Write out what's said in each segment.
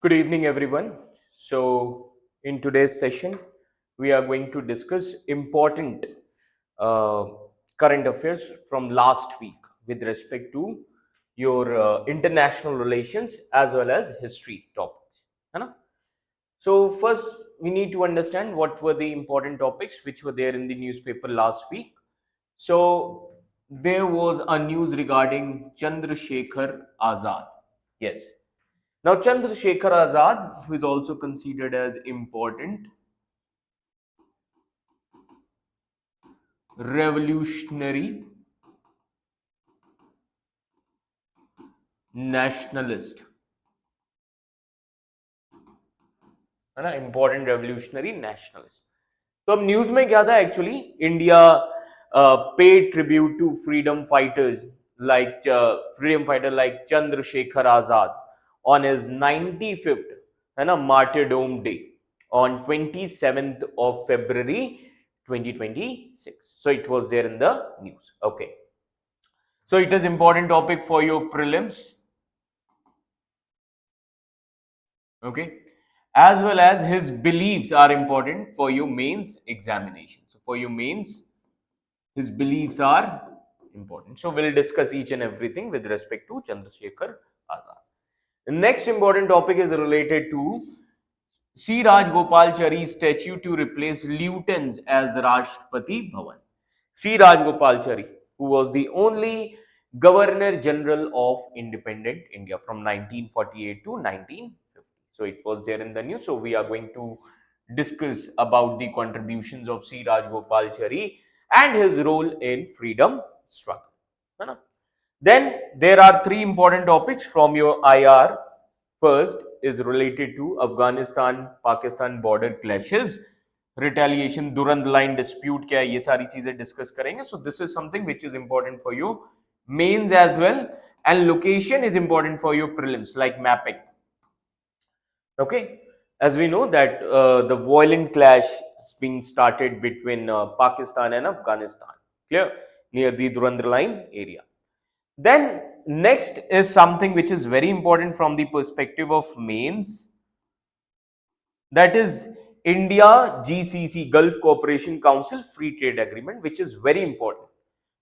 Good evening, everyone. So, in today's session, we are going to discuss important uh, current affairs from last week with respect to your international relations as well as history topics. है ना? So, first, we need to understand what were the important topics which were there in the newspaper last week. So, there was a news regarding Chandrasekhar Azad. Yes, now, Chandrasekhar Azad, who is also considered as important revolutionary nationalist, है ना, important revolutionary nationalist. तो अब news में क्या था actually India paid tribute to freedom fighter like Chandrasekhar Azad on his 95th है ना martyrdom day on 27th of February 2026. So it was there in the news. Okay, so it is important topic for your prelims. Okay, as well as his beliefs are important for your mains examination. So for your mains, his beliefs are important. So we'll discuss each and everything with respect to Chandrasekhar Azad. The next important topic is related to C. Rajgopalachari statue to replace Lutyens as Rashtrapati Bhavan. C. Rajgopalachari, who was the only Governor General of independent India from 1948 to 1950. So it was there in the news. So we are going to discuss about the contributions of C. Rajgopalachari and his role in freedom struggle. Then there are three important topics from your IR. First is related to Afghanistan-Pakistan border clashes, retaliation, Durand line dispute क्या है ये सारी चीजें discuss करेंगे. So this is something which is important for you mains as well, and location is important for your prelims like mapping. Okay, as we know that the violent clash is being started between Pakistan and Afghanistan, clear, near the Durand line area. Then next is something which is very important from the perspective of mains, that is India GCC Gulf Cooperation Council Free Trade Agreement, which is very important.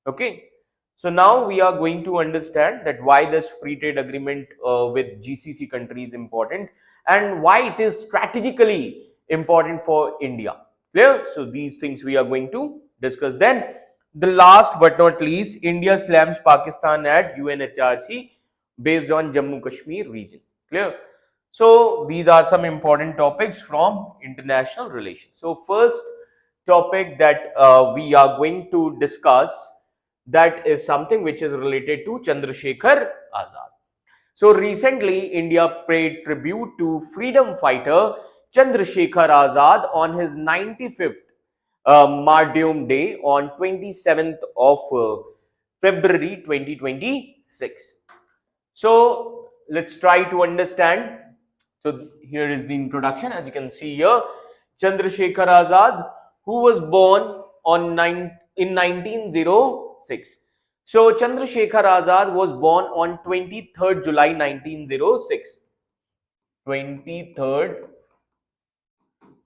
Okay, so now we are going to understand that why this free trade agreement with GCC country is important and why it is strategically important for India. Clear? So these things we are going to discuss. Then the last but not least, India slams Pakistan at UNHRC based on Jammu Kashmir region. Clear? So these are some important topics from international relations. So first topic that we are going to discuss, that is something which is related to Chandrasekhar Azad. So recently India paid tribute to freedom fighter Chandrasekhar Azad on his 95th martyrdom day on 27th of February 2026. So let's try to understand. So here is the introduction. As you can see here, Chandrasekhar Azad, who was born in 1906. So Chandrasekhar Azad was born on 23rd July 1906. 23rd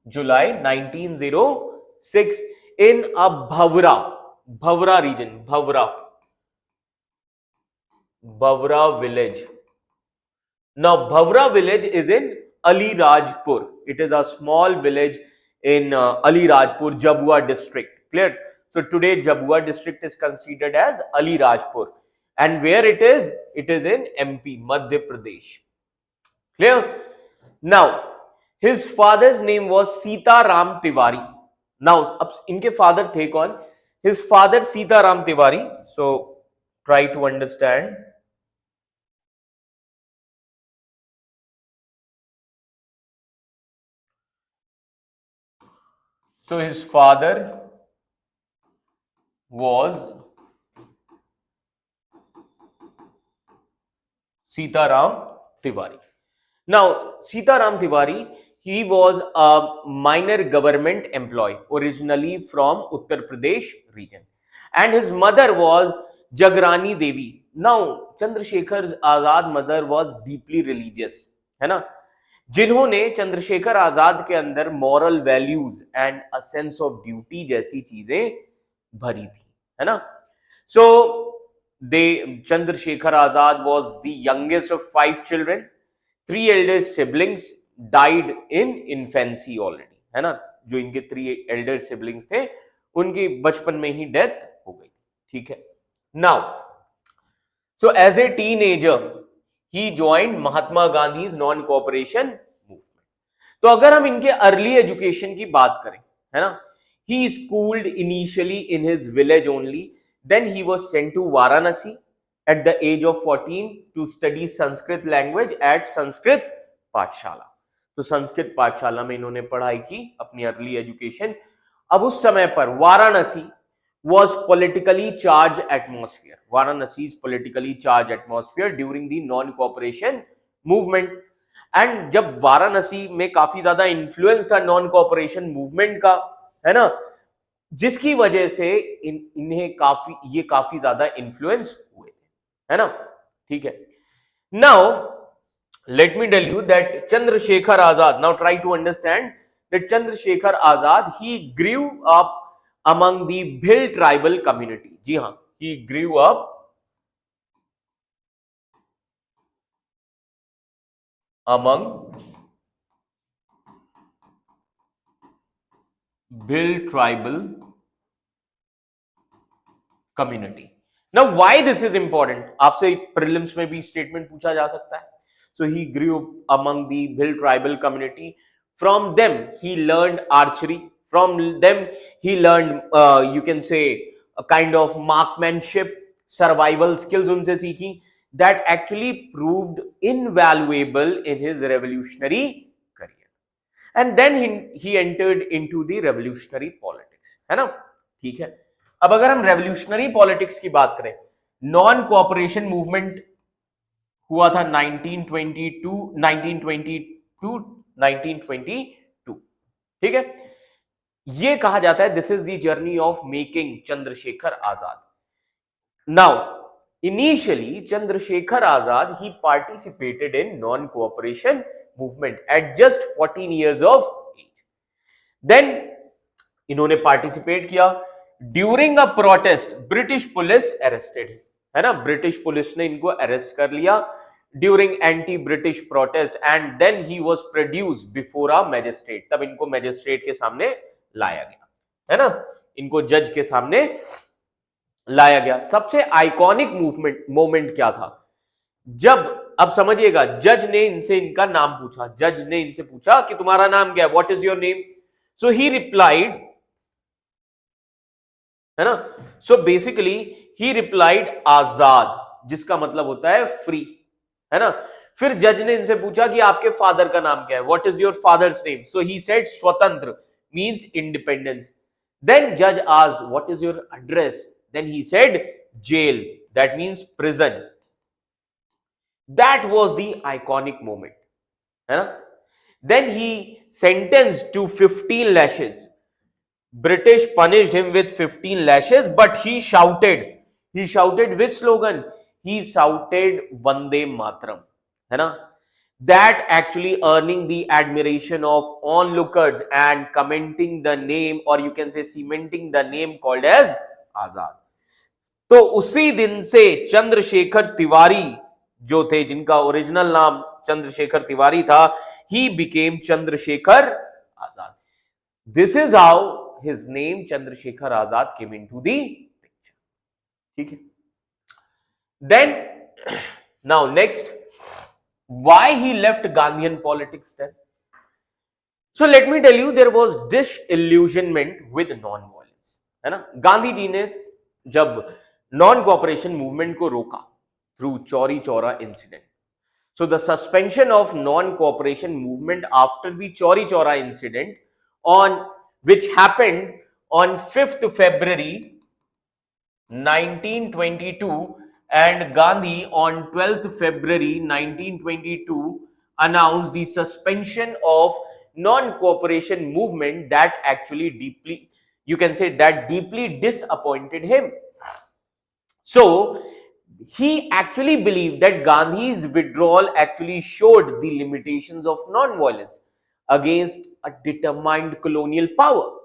July 1906 in a Bhavra region, Bhavra village. Now, Bhavra village is in Ali Rajpur. It is a small village in Ali Rajpur, Jabua district. Clear? So, today Jabua district is considered as Ali Rajpur. And where it is? It is in MP, Madhya Pradesh. Clear? Now, his father's name was Sita Ram Tiwari. Now, इनके father थे कौन? His father Sita Ram Tiwari. So, try to understand. So his father was Sitaram Tiwari. Now, Sitaram Tiwari, he was a minor government employee originally from Uttar Pradesh region, and his mother was Jagrani Devi. Now, Chandrasekhar Azad mother was deeply religious, है ना? जिन्होंने चंद्रशेखर आजाद के अंदर moral values and a sense of duty जैसी चीजें भरी थी, है ना। So they Chandrashekhar Azad was the youngest of 5 children, 3 elder siblings died in infancy already, है ना। जो इनके 3 एल्डर सिबलिंग्स थे उनकी बचपन में ही डेथ हो गई, ठीक है। Now so as a teenager he joined Mahatma Gandhi's non cooperation movement. तो अगर हम इनके अर्ली एजुकेशन की बात करें, है ना, he schooled initially in his village only, then he was sent to Varanasi at the age of 14 to study Sanskrit language at Sanskrit pathshala. तो संस्कृत पाठशाला में इन्होंने पढ़ाई की अपनी अर्ली एजुकेशन। अब उस समय पर Varanasi was politically charged atmosphere. Varanasis politically charged atmosphere during the non-cooperation movement. And जब वाराणसी में काफी ज्यादा इन्फ्लुएंस था नॉन कोऑपरेशन मूवमेंट का, है ना, जिसकी वजह से इन्हें काफी ज्यादा इन्फ्लुएंस हुए थे, है ना, ठीक है। Now let me tell you that Chandrashekhar Azad, now try to understand that Chandrashekhar Azad he grew up among the Bhil tribal community. जी हाँ, he grew up among Bhil tribal community. Now why this is important? आपसे prelims में भी statement पूछा जा सकता है. So he grew up among the Bhil tribal community. From them he learned archery. From them he learned you can say a kind of marksmanship, survival skills उनसे सीखी that actually proved invaluable in his revolutionary career. And then he entered into the revolutionary politics, है ना, ठीक है। अब अगर हम revolutionary politics की बात करें, नॉन कोऑपरेशन मूवमेंट हुआ था 1922, ठीक है। ये कहा जाता है this is the journey of making Chandrashekhar Azad. Now initially Chandrashekhar Azad he participated in non cooperation movement at just 14 years of age. Then इन्होंने पार्टिसिपेट किया। During a protest British police arrested, है ना, ब्रिटिश पुलिस ने इनको अरेस्ट कर लिया during anti British protest and then he was produced before a magistrate. तब इनको मैजिस्ट्रेट के सामने लाया गया, है ना, इनको जज के सामने लाया गया। सबसे आइकॉनिक मोमेंट क्या था? जब, अब समझिएगा, जज ने इनसे इनका नाम पूछा, जज ने इनसे पूछा कि तुम्हारा नाम क्या है, what is your name? So he replied, है ना, सो बेसिकली ही रिप्लाइड आजाद, जिसका मतलब होता है फ्री, है ना। फिर जज ने इनसे पूछा कि आपके फादर का नाम क्या है, what is your father's name? So he said स्वतंत्र, means independence. Then judge asked, what is your address? Then he said jail, that means prison. That was the iconic moment, है ना। Then he sentenced to 15 lashes. British punished him with 15 lashes, but he shouted which slogan? He shouted Vande Mataram, है ना। That actually earning the admiration of onlookers and commenting the name, or you can say cementing the name called as Azad. तो उसी दिन से चंद्रशेखर तिवारी जो थे, जिनका original नाम चंद्रशेखर तिवारी था, he became Chandrashekhar Azad. This is how his name Chandrashekhar Azad came into the picture. ठीक है. Then now next, why he left Gandhian politics then? So let me tell you, there was disillusionment with non-violence, है ना। गांधी जी ने जब non cooperation movement को रोका through Chauri Chaura incident, so the suspension of non-cooperation movement after the Chauri Chaura incident, on which happened on 5th February 1922, and Gandhi on 12th February 1922 announced the suspension of non-cooperation movement. That actually deeply, you can say, that deeply disappointed him. So he actually believed that Gandhi's withdrawal actually showed the limitations of non-violence against a determined colonial power.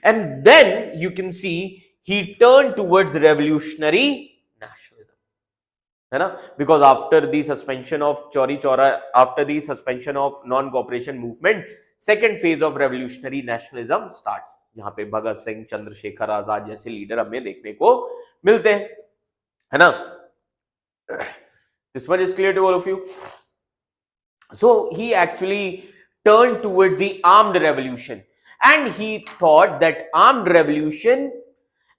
And then you can see he turned towards revolutionary nationalism. है ना? Because after the suspension of Chauri Chaura, after the suspension of non-cooperation movement, second phase of revolutionary nationalism starts. यहाँ पे भगत सिंह, चंद्रशेखर आजाद जैसे leader हमें देखने को मिलते हैं, है ना? This one is clear to all of you. So he actually turned towards the armed revolution, and he thought that armed revolution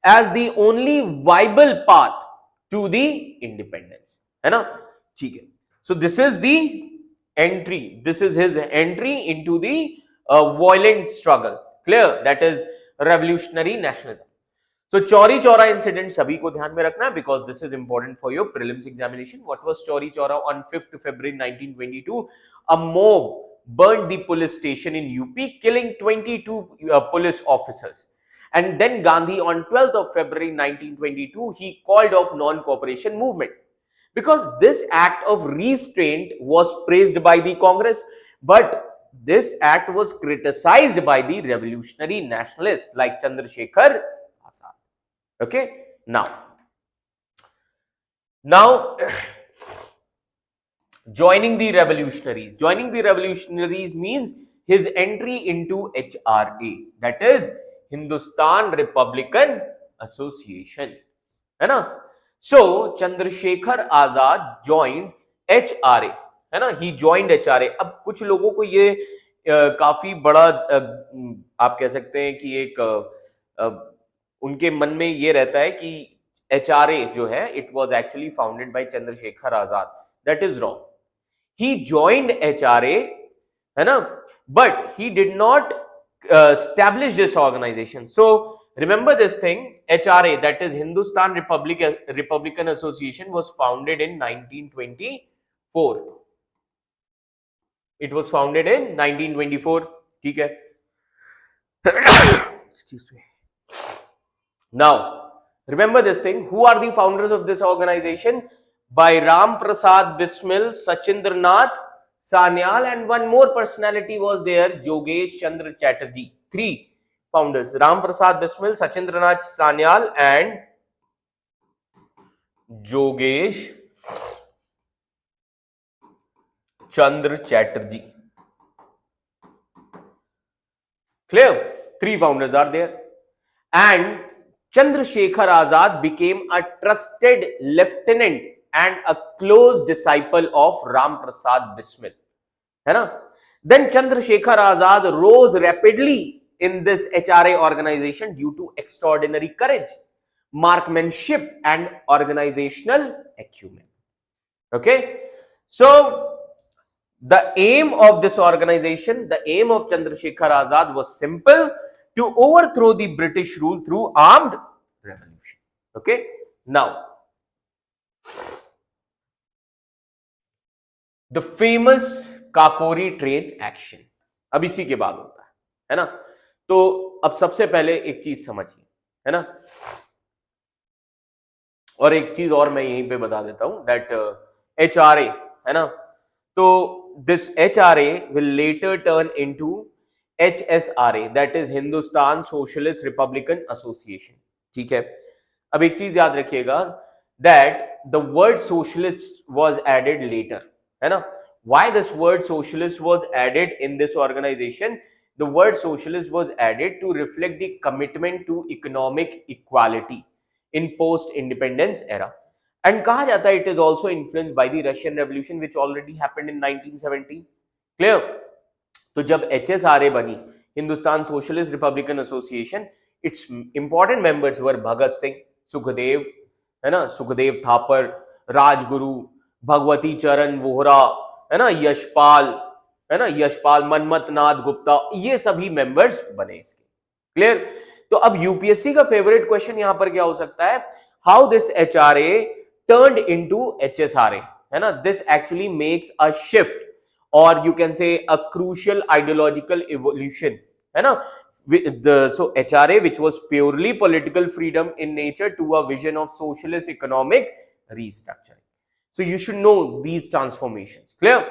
as the only viable path to the independence, है ना? ठीक है. So this is the entry. This is his entry into the violent struggle. Clear? That is revolutionary nationalism. So Chauri Chaura incident सभी को ध्यान में रखना, because this is important for your prelims examination. What was Chauri Chaura on 5th February 1922? A mob burned the police station in UP, killing 22 police officers. And then Gandhi on 12th of February 1922, he called off non-cooperation movement. Because this act of restraint was praised by the Congress, but this act was criticized by the revolutionary nationalists like Chandrasekhar Azad. Okay, now joining the revolutionaries means his entry into HRA, that is Hindustan Republican Association, है ना? So Chandrasekhar Azad joined HRA, है ना? He joined HRA. अब कुछ लोगों को ये काफी बड़ा आप कह सकते हैं कि एक उनके मन में ये रहता है कि HRA जो है, it was actually founded by Chandrasekhar Azad. That is wrong. He joined HRA, है ना? But he did not establish this organization. So remember this thing, HRA, that is Hindustan Republican Association, was founded in 1924. It was founded in 1924. ठीक है? Excuse me. Now, remember this thing. Who are the founders of this organization? By Ram Prasad Bismil, Sachindra Nath Sanyal, and one more personality was there, Jogesh Chandra Chatterjee. Three founders: Ram Prasad Bismil, Sachindra Nath Sanyal, and Jogesh Chandra Chatterjee. Clear? Three founders are there. And Chandrasekhar Azad became a trusted lieutenant and a close disciple of Ram Prasad Bismil, है ना? Then Chandrasekhar Azad rose rapidly in this HRA organization due to extraordinary courage, marksmanship, and organizational acumen. Okay, so the aim of this organization, the aim of Chandrasekhar Azad was simple: to overthrow the British rule through armed revolution. Okay, now the famous Kakori train action अब इसी के बाद होता है ना? तो अब सबसे पहले एक चीज समझिए, है ना? और एक चीज और मैं यहीं पे बता देता हूं, दैट HRA, है ना? तो this HRA will later turn into HSRA, that is Hindustan socialist republican association. ठीक है? अब एक चीज याद रखिएगा, that the word socialist was added later, है ना? Why this word socialist was added in this organization? The word socialist was added to reflect the commitment to economic equality in post-independence era. And कहा जाता है it is also influenced by the Russian Revolution which already happened in 1917. Clear? तो जब HSRA बनी, Hindustan socialist republican association, its important members were Bhagat Singh, Sukhdev, है ना? सुखदेव थापर, राजगुरु, भगवती चरण वोहरा, है ना? यशपाल, है ना? यशपाल, मनमथ नाथ गुप्ता, ये सभी मेंबर्स बने इसके. क्लियर? तो अब यूपीएससी का फेवरेट क्वेश्चन यहां पर क्या हो सकता है? How this HRA turned into HSRA, है ना? This actually makes a shift, और you can say a crucial ideological evolution, है ना? So HRA, which was purely political freedom in nature, to a vision of socialist economic restructuring. So you should know these transformations. Clear?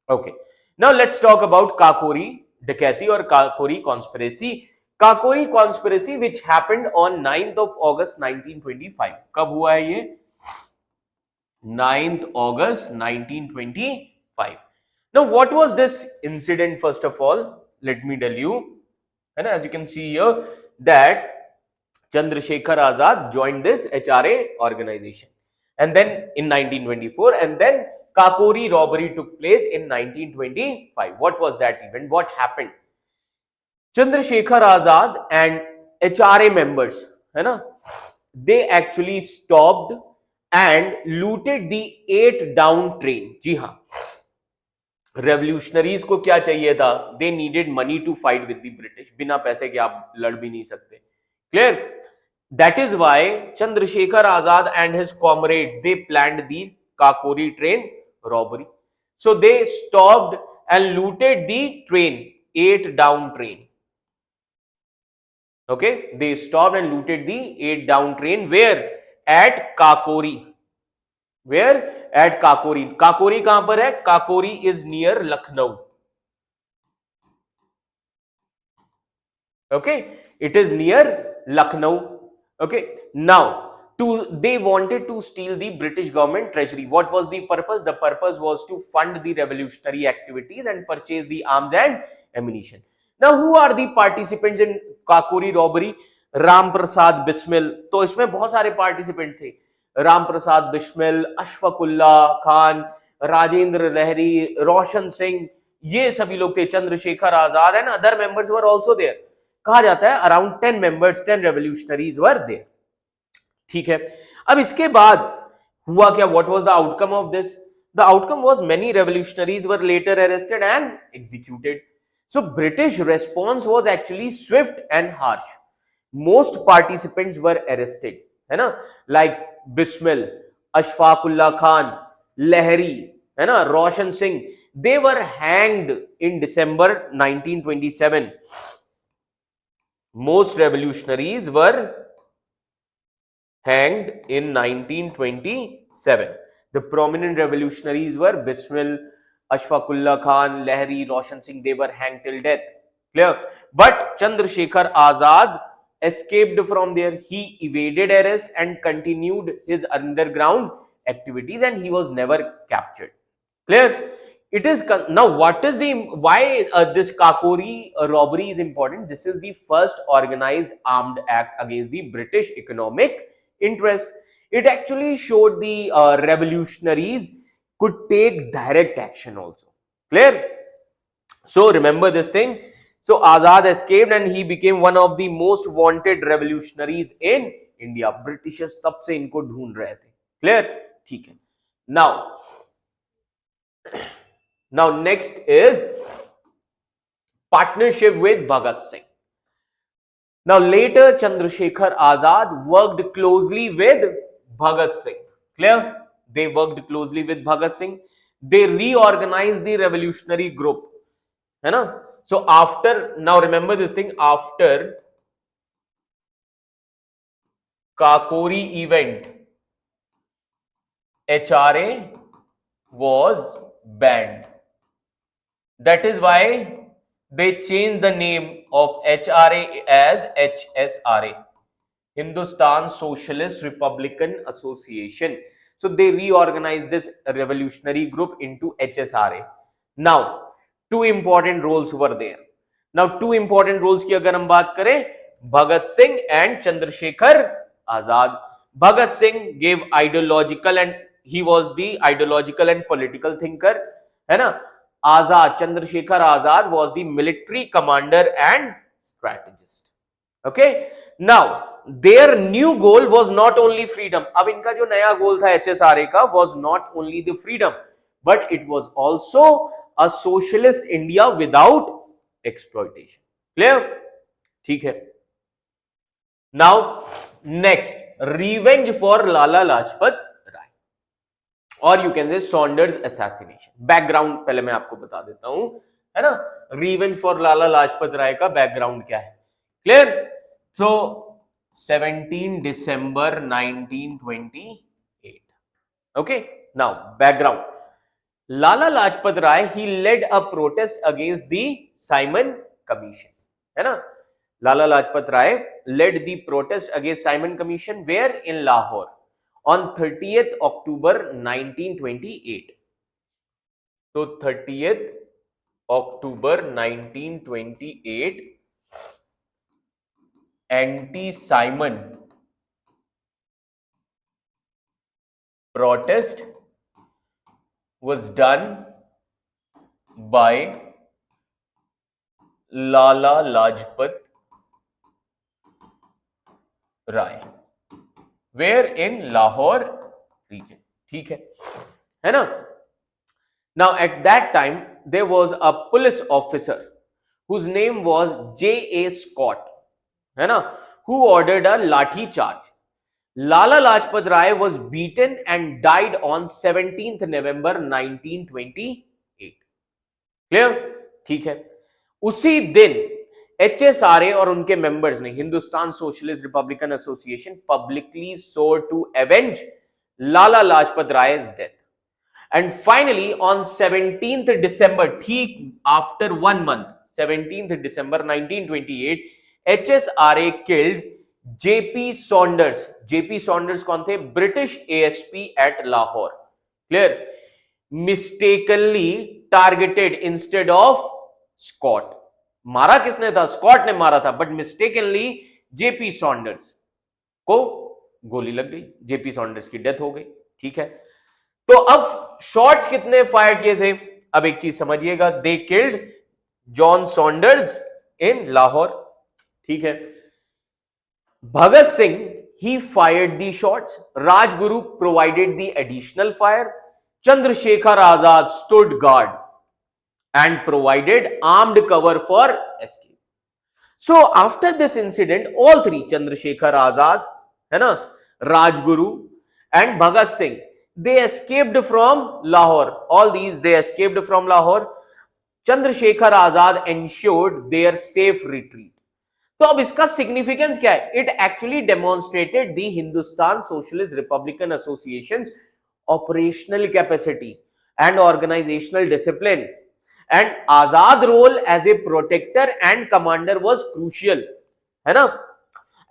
Okay. Now let's talk about Kakori Dakati or Kakori conspiracy. Kakori conspiracy which happened on 9th of August 1925. कब हुआ है ये? 9th August 1925. Now what was this incident? First of all, let me tell you. And as you can see here that Chandrasekhar Azad joined this HRA organization. And then in 1924, and then Kakori robbery took place in 1925. What was that event? What happened? Chandrasekhar Azad and HRA members, they actually stopped and looted the 8 down train. जी हाँ, revolutionaries को क्या चाहिए था? They needed money to fight with the British. बिना पैसे के आप लड़ भी नहीं सकते. Clear? That is why Chandrashekhar Azad and his comrades they planned the Kakori train robbery. So they stopped and looted the train, 8 down train. Okay, they stopped and looted the 8 down train. Where? At Kakori. Where? At Kakori. Kakori कहां पर है? Kakori is near Lucknow. Okay, it is near Lucknow. Okay, now they wanted to steal the British government treasury. What was the purpose? The purpose was to fund the revolutionary activities and purchase the arms and ammunition. Now who are the participants in Kakori robbery? Ram Prasad Bismil. तो इसमें बहुत सारे participants थे. राम प्रसाद बिस्मिल, अशफाकुल्ला खान, राजेंद्र लहरी, रोशन सिंह, ये सभी लोग थे. Chandrashekhar Azad and other members were also there. कहा जाता है around 10 members, 10 revolutionaries were there. ठीक है. अब इसके बाद हुआ क्या? What was the outcome of this? The outcome was many revolutionaries were later arrested and executed. So British response was actually swift and harsh. Most participants were arrested, है ना, like Bismil, Ashfaqulla Khan, Lahiri, है ना, Roshan Singh. They were hanged in December 1927. Most revolutionaries were hanged in 1927. The prominent revolutionaries were Bismil, Ashfaqullah Khan, Lahiri, Roshan Singh. They were hanged till death. Clear? But Chandrasekhar Azad escaped from there. He evaded arrest and continued his underground activities, and he was never captured. Clear? It is now. What is the why this Kakori robbery is important? This is the first organized armed act against the British economic interest. It actually showed the revolutionaries could take direct action also. Clear? So remember this thing. So Azad escaped and he became one of the most wanted revolutionaries in India. Britishers तब से इनको ढूंढ रहे थे. Clear? ठीक है. Now next is partnership with Bhagat Singh. Now later Chandrasekhar Azad worked closely with Bhagat Singh. Clear? They worked closely with Bhagat Singh. They reorganized the revolutionary group. है ना? So after, now remember this thing, after Kakori event, HRA was banned. That is why they changed the name of HRA as HSRA, Hindustan Socialist Republican Association. So they reorganized this revolutionary group into HSRA. Now, two important roles were there. Now, two important roles की अगर हम बात करें, Bhagat Singh and Chandrasekhar Azad. Bhagat Singh gave ideological and he was the ideological and political thinker, है ना? Azad, Chandrasekhar Azad was the military commander and strategist. Okay. Now, their new goal was not only freedom. अब इनका जो नया गोल था HSRA का was not only the freedom, but it was also a socialist India without exploitation. Clear? ठीक है. Now, next, revenge for Lala Lajpat Rai, or you can say Saunders assassination. Background पहले मैं आपको बता देता हूं, है ना? Revenge for Lala Lajpat Rai का background क्या है? Clear? So 17 December 1928. Okay, now background. Lala Lajpat Rai, he led a protest against the Simon Commission, है ना? Lala Lajpat Rai led the protest against Simon Commission where in Lahore on 30th October 1928. So 30th October 1928, anti-Simon protest was done by Lala Lajpat Rai, where in Lahore region. ठीक है ना? Now at that time there was a police officer whose name was J.A. Scott, है ना, who ordered a लाठी charge. Lala Lajpat Rai was beaten and died on 17th November 1928. Clear? ठीक है. उसी दिन HSRA और उनके मेंबर्स ने, Hindustan socialist republican association, publicly swore to avenge Lala Lajpat Rai's death. And finally on 17th December, ठीक after 1 month, 17th December 1928, HSRA killed JP Saunders. JP Saunders कौन थे? British ASP at Lahore. Clear? Mistakenly targeted instead of Scott. मारा किसने था? Scott ने मारा था, but mistakenly JP Saunders को गोली लग गई, जेपी सॉन्डर्स की डेथ हो गई. ठीक है, तो अब शॉट्स कितने फायर किए थे? अब एक चीज समझिएगा, दे किल्ड जॉन सॉन्डर्स इन लाहौर. ठीक है, Bhagat Singh, he fired the shots. Rajguru provided the additional fire. Chandrasekhar Azad stood guard and provided armed cover for escape. So after this incident, all three, Chandrasekhar Azad, है ना, Rajguru and Bhagat Singh, they escaped from Lahore. All these, they escaped from Lahore. Chandrasekhar Azad ensured their safe retreat. तो अब इसका significance क्या है? It actually demonstrated the Hindustan socialist republican association's operational capacity and organisational discipline, and Azad role as a protector and commander was crucial, है ना.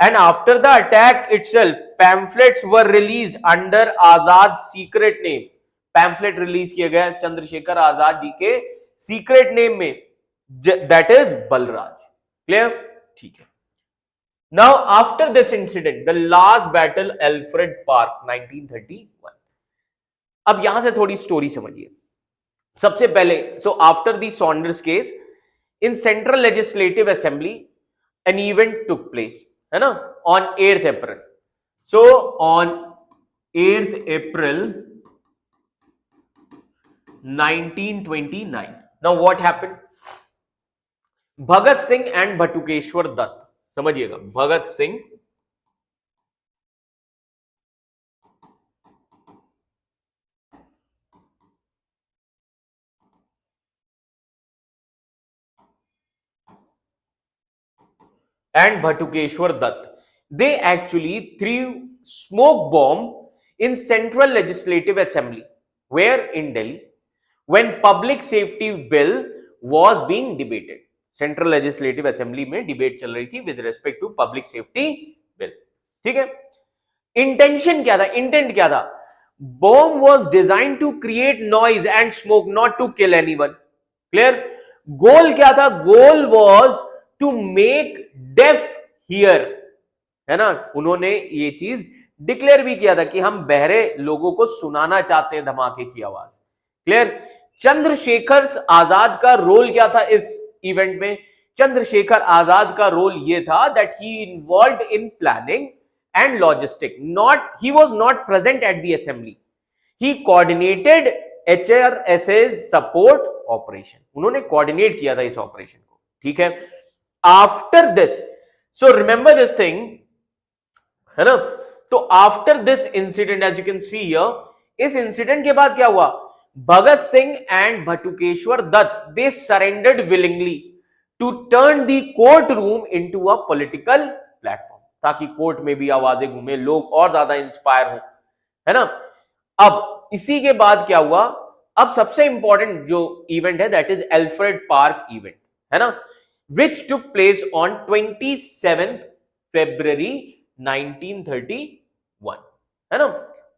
And after the attack itself, pamphlets were released under Azad secret name. Pamphlet release किया गया चंद्रशेखर आजाद जी के secret name में, that is Balraj. Clear? ठीक है. Now after this incident, the last battle Alfred Park 1931. अब यहां से थोड़ी स्टोरी समझिए. सबसे पहले, so after the Saunders case in central legislative assembly an event took place, है ना, on 8th April. So on 8th April 1929. नाउ व्हाट हैपेंड? भगत सिंह एंड बटुकेश्वर दत्त, समझिएगा, Bhagat Singh and Bhatukeshwar Dutt, they actually threw smoke bomb in Central Legislative Assembly, where in Delhi, when Public Safety Bill was being debated. Central Legislative Assembly में debate चल रही थी with respect to Public Safety Bill. ठीक है, intention क्या था? Intent क्या था? Bomb was designed to create noise and smoke, not to kill anyone. Clear? गोल क्या था? गोल was to make deaf hear, है ना. उन्होंने ये चीज डिक्लेयर भी किया था कि हम बहरे लोगों को सुनाना चाहते हैं धमाके की आवाज. क्लियर? चंद्रशेखर आजाद का रोल क्या था इस इवेंट में? चंद्रशेखर आजाद का रोल ये था that he involved in planning and logistic. Not, he was not present at the assembly. He coordinated HRSA's support operation. उन्होंने कोऑर्डिनेट किया था इस ऑपरेशन को. ठीक है. After this, so remember this thing, है ना. तो after this incident, as you can see here, इस इंसिडेंट के बाद क्या हुआ? Bhagat Singh and Batukeshwar Dutt, they surrendered willingly to turn the court room into a political platform, ताकि कोर्ट में भी आवाजें घूमे, लोग और ज्यादा इंस्पायर हो, है ना. अब इसी के बाद क्या हुआ, अब सबसे इंपॉर्टेंट जो इवेंट है that is Alfred park event, है ना, विच टुक प्लेस ऑन 27 February 1931, है ना.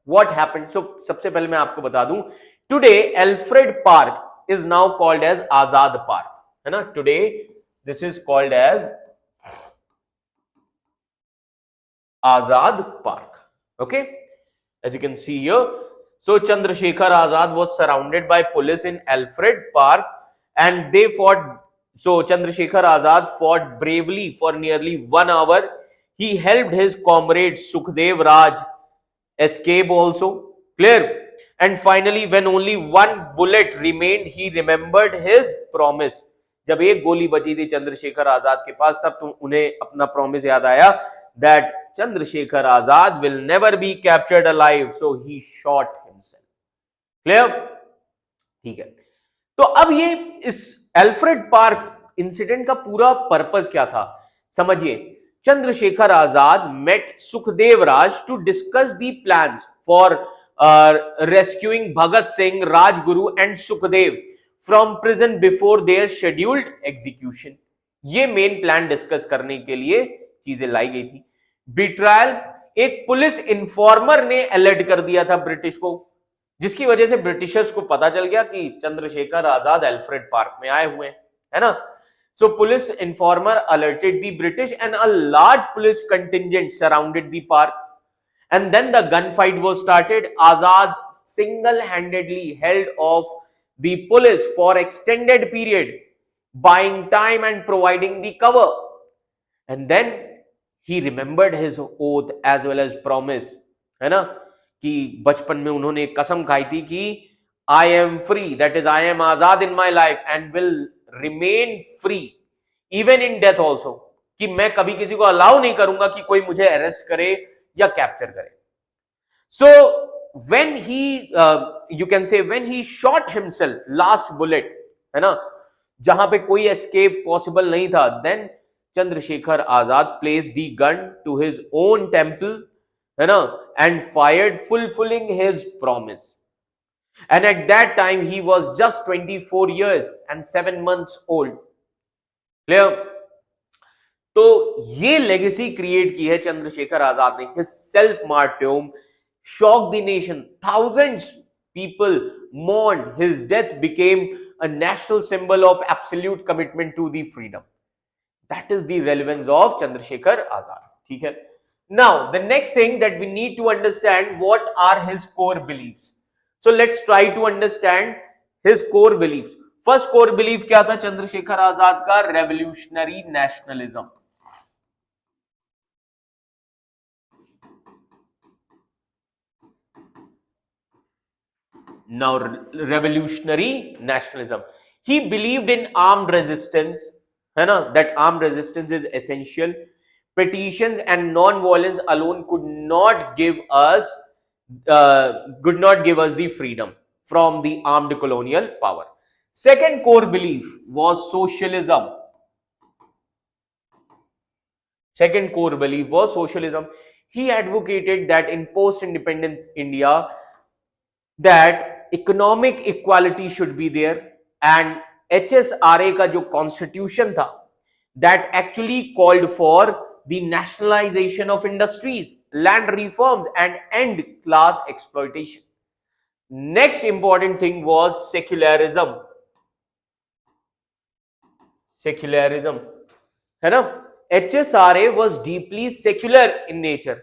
व्हाट हैपेंड, सो सबसे पहले मैं आपको बता दूं, today Alfred Park is now called as Azad park, है ना. Today this is called as Azad Park. Okay, as you can see here, so Chandrasekhar Azad was surrounded by police in Alfred Park, and they fought. So Chandrasekhar Azad fought bravely for nearly 1 hour. He helped his comrade Sukhdev Raj escape also. Clear? And finally, when only one bullet remained, he remembered his promise. जब एक गोली बची थी चंद्रशेखर आजाद के पास, तब तो उन्हें अपना प्रॉमिस याद आया that Chandrasekhar Azad will never be captured alive, so he shot himself. Clear? ठीक है. तो अब ये इस एल्फ्रेड पार्क इंसिडेंट का पूरा पर्पस क्या था समझिए. Chandrashekhar Azad met Sukhdev Raj to discuss the plans for rescuing Bhagat Singh, Rajguru and Sukhdev from prison before their scheduled execution. ये मेन प्लान डिस्कस करने के लिए चीजें लाई गई थी. बिट्रायल, एक पुलिस इन्फॉर्मर ने अलर्ट कर दिया था ब्रिटिश को, जिसकी वजह से ब्रिटिशर्स को पता चल गया कि चंद्रशेखर आजाद एल्फ्रेड पार्क में आए हुए हैं, है ना. So police informer alerted the British and a large police contingent surrounded the park, and then the gunfight was started. Azad single-handedly held off the police for extended period, buying time and providing the cover. And then he remembered his oath as well as promise, है ना, कि बचपन में उन्होंने एक कसम खाई थी कि I am free, that is I am Azad in my life and will remain free even in death also, कि मैं कभी किसी को अलाउ नहीं करूंगा कि कोई मुझे अरेस्ट करे या कैप्चर करे. So when he you can say when he shot himself, last bullet, है ना, जहां पे कोई एस्केप पॉसिबल नहीं था, then Chandrasekhar Azad placed the gun to his own temple, है ना, and fired, fulfilling his promise. And at that time he was just 24 years and 7 months old. Clear? तो ये लेगेसी क्रिएट की है चंद्रशेखर आजाद ने. His self martyrdom shocked the nation. Thousands people mourned. His death became a national symbol of absolute commitment to the freedom. That is the relevance of Chandrasekhar Azad. ठीक है. Now the next thing that we need to understand, what are his core beliefs. So let's try to understand his core beliefs. First core belief क्या था चंद्रशेखर आजाद का? Revolutionary nationalism. Now revolutionary nationalism, he believed in armed resistance, है ना, that armed resistance is essential. Petitions and non-violence alone could not give us the freedom from the armed colonial power. Second core belief was socialism. Second core belief was socialism. He advocated that in post-independent India, that economic equality should be there, and HSRA का जो constitution था that actually called for the nationalisation of industries, land reforms and and class exploitation. Next important thing was secularism. Secularism, है ना. HSRA was deeply secular in nature.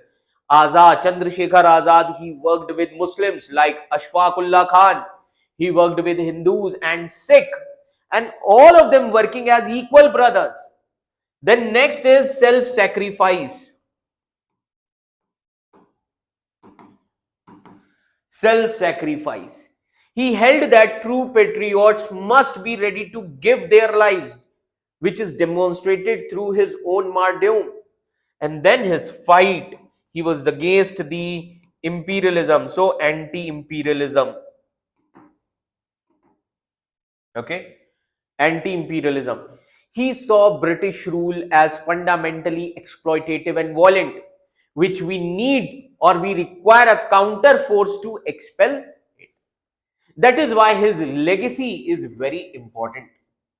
Azad, Chandrasekhar Azad, he worked with Muslims like Ashfaq Ullah Khan. He worked with Hindus and Sikh, and all of them working as equal brothers. Then next is self-sacrifice. Self-sacrifice. He held that true patriots must be ready to give their lives, which is demonstrated through his own martyrdom. And then his fight, he was against the imperialism, so anti-imperialism. Okay, anti-imperialism. He saw British rule as fundamentally exploitative and violent, which we need or we require a counter force to expel it. That is why his legacy is very important.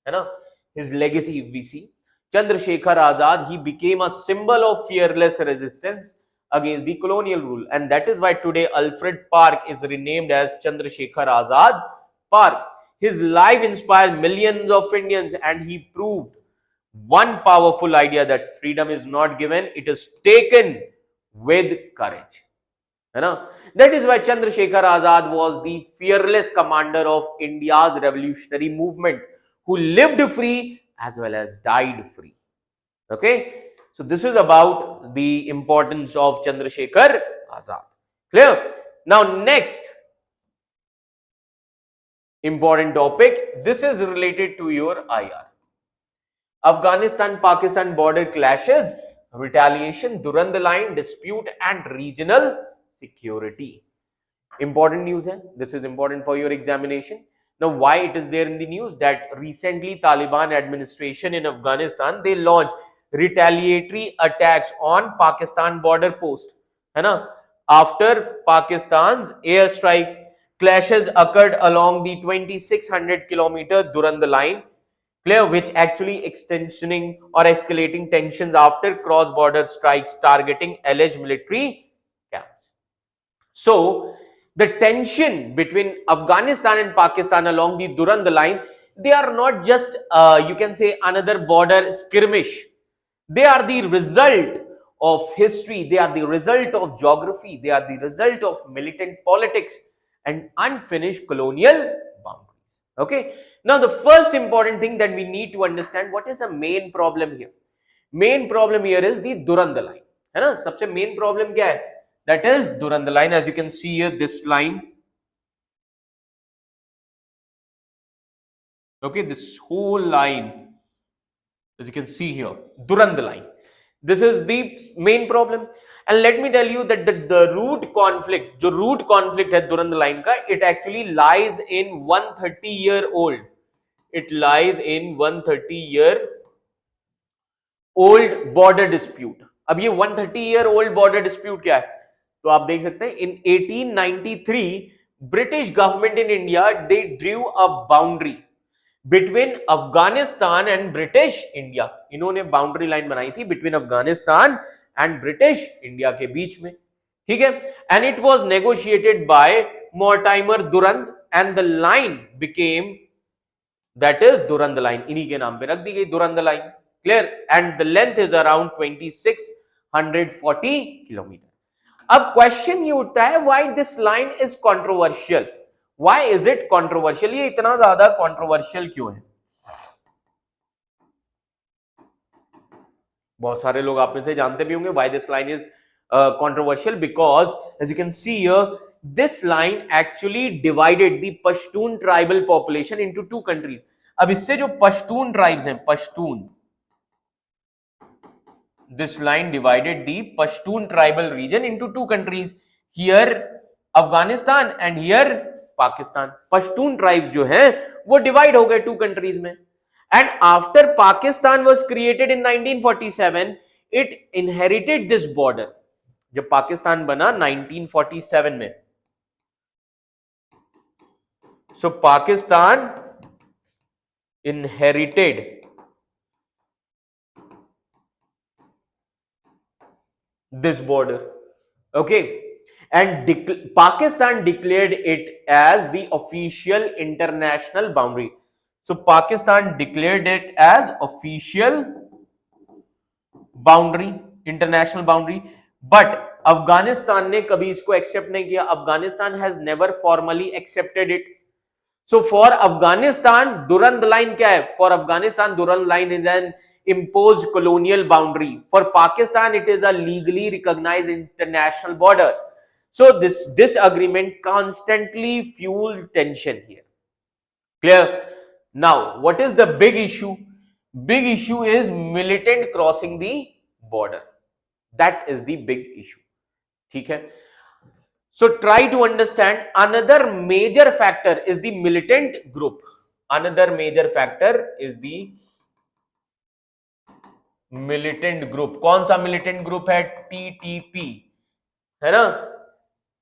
है ना? His legacy, we see Chandrasekhar Azad, he became a symbol of fearless resistance against the colonial rule, and that is why today Alfred Park is renamed as Chandrasekhar Azad Park. His life inspired millions of Indians, and he proved one powerful idea that freedom is not given, it is taken with courage. है ना? That is why Chandrasekhar Azad was the fearless commander of India's revolutionary movement, who lived free as well as died free. Okay, so this is about the importance of Chandrasekhar Azad. Clear? Now next important topic, this is related to your IR. Afghanistan-Pakistan border clashes, retaliation, Durand Line dispute and regional security. Important news hai. This is important for your examination. Now, why it is there in the news? That recently Taliban administration in Afghanistan, they launched retaliatory attacks on Pakistan border post. है ना? After Pakistan's airstrike, clashes occurred along the 2600 kilometer Durand Line, clear, which actually extensioning or escalating tensions after cross-border strikes targeting alleged military camps. So, the tension between Afghanistan and Pakistan along the Durand Line, they are not just, you can say, another border skirmish. They are the result of history, they are the result of geography, they are the result of militant politics and unfinished colonial boundaries. Okay. Now, the first important thing that we need to understand, what is the main problem here? Main problem here is the Durand Line. है ना? सबसे main problem क्या है? That is Durand Line. As you can see here, this line. Okay, this whole line, as you can see here, Durand Line. This is the main problem. And let me tell you that the root conflict, the root conflict है Durand Line का, it actually lies in 130-year-old. It lies in 130-year-old border dispute. अब ये 130-year-old border dispute क्या है? तो आप देख सकते हैं, in 1893, British government in India, they drew a boundary between Afghanistan and British India. इन्होंने boundary line बनाई थी between Afghanistan and British India के बीच में, ठीक है? And it was negotiated by Mortimer Durand, and the line became, that is Durand Line. इन्हीं के नाम पे रख दी गई Durand Line. Clear? And the length is around 2640 kilometer. अब क्वेश्चन ये उठता है, why this line is controversial? Why is it controversial? ये इतना ज्यादा controversial क्यों है? बहुत सारे लोग आप में से जानते भी होंगे why this line is controversial, because as you can see here, this line actually divided the Pashtun tribal population into two countries. अब इससे जो Pashtun tribes हैं, Pashtun, this line divided the Pashtun tribal region into two countries. Here Afghanistan and here Pakistan. Pashtun tribes जो हैं वो divide हो गए two countries में. And after Pakistan was created in 1947, it inherited this border. जब पाकिस्तान बना 1947 में, so Pakistan inherited this border, okay, and Pakistan declared it as the official international boundary. So Pakistan declared it as official boundary, international boundary, but Afghanistan ने कभी इसको accept नहीं किया. Afghanistan has never formally accepted it. So for Afghanistan, Durand Line क्या है? For Afghanistan, Durand Line is an imposed colonial boundary. For Pakistan, it is a legally recognized international border. So this disagreement constantly fueled tension here. Clear? Now, what is the big issue? Big issue is militant crossing the border. That is the big issue. ठीक है? So try to understand. Another major factor is the militant group. Another major factor is the militant group. कौन सा militant group है? TTP, है ना,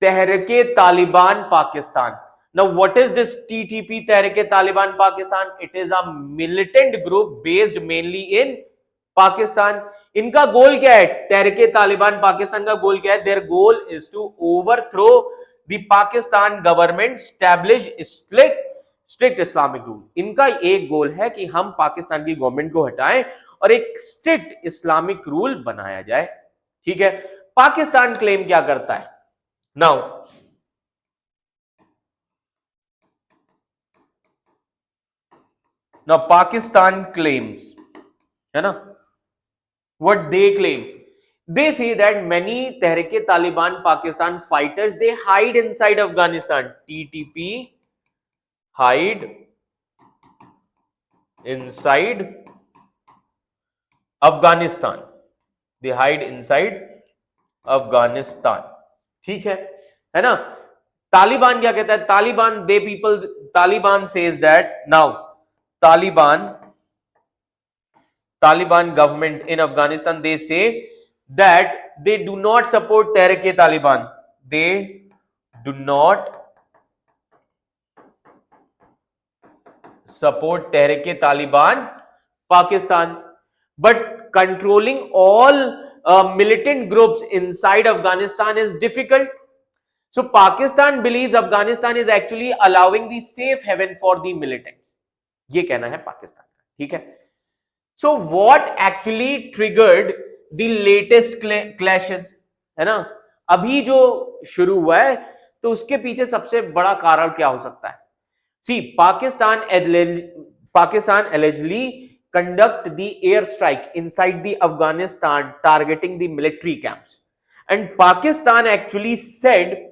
Tehreek-e Taliban Pakistan. Now, what is this TTP, Tehreek-e Taliban Pakistan? It is a militant group based mainly in Pakistan. इनका गोल क्या है? तहरीके तालिबान पाकिस्तान का गोल क्या है? Their goal is to overthrow the Pakistan government, establish strict Islamic rule. इनका एक गोल है कि हम पाकिस्तान की गवर्नमेंट को हटाएं और एक स्ट्रिक्ट इस्लामिक रूल बनाया जाए. ठीक है. पाकिस्तान क्लेम क्या करता है? Now Pakistan claims, है ना, what they claim. They say that many Tehrik-e-Taliban Pakistan fighters, they hide inside Afghanistan. TTP hide inside Afghanistan. They hide inside Afghanistan. ठीक है ना. तालिबान क्या कहता है? Taliban says that now Taliban government in Afghanistan, they say that they do not support Tehrik-e-Taliban. They do not support Tehrik-e-Taliban Pakistan, but controlling all militant groups inside Afghanistan is difficult. So Pakistan believes Afghanistan is actually allowing the safe haven for the militants. ये कहना है पाकिस्तान का. ठीक है. So what actually triggered the latest clashes, है ना, अभी जो शुरू हुआ है, तो उसके पीछे सबसे बड़ा कारण क्या हो सकता है? See, Pakistan allegedly conduct the airstrike inside the Afghanistan targeting the military camps, and Pakistan actually said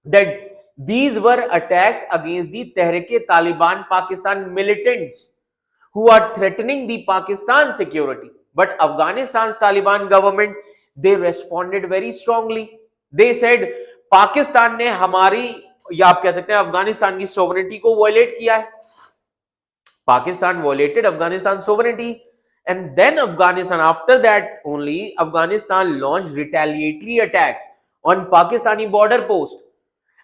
that these were attacks against the Tehrik-e-Taliban Pakistan militants who are threatening the Pakistan security. But Afghanistan's Taliban government, they responded very strongly. They said Pakistan ने हमारी, या आप कह सकते हैं अफगानिस्तान की sovereignty को violet किया है. Pakistan violated Afghanistan sovereignty, and then Afghanistan, after that only Afghanistan launched retaliatory attacks on Pakistani border post.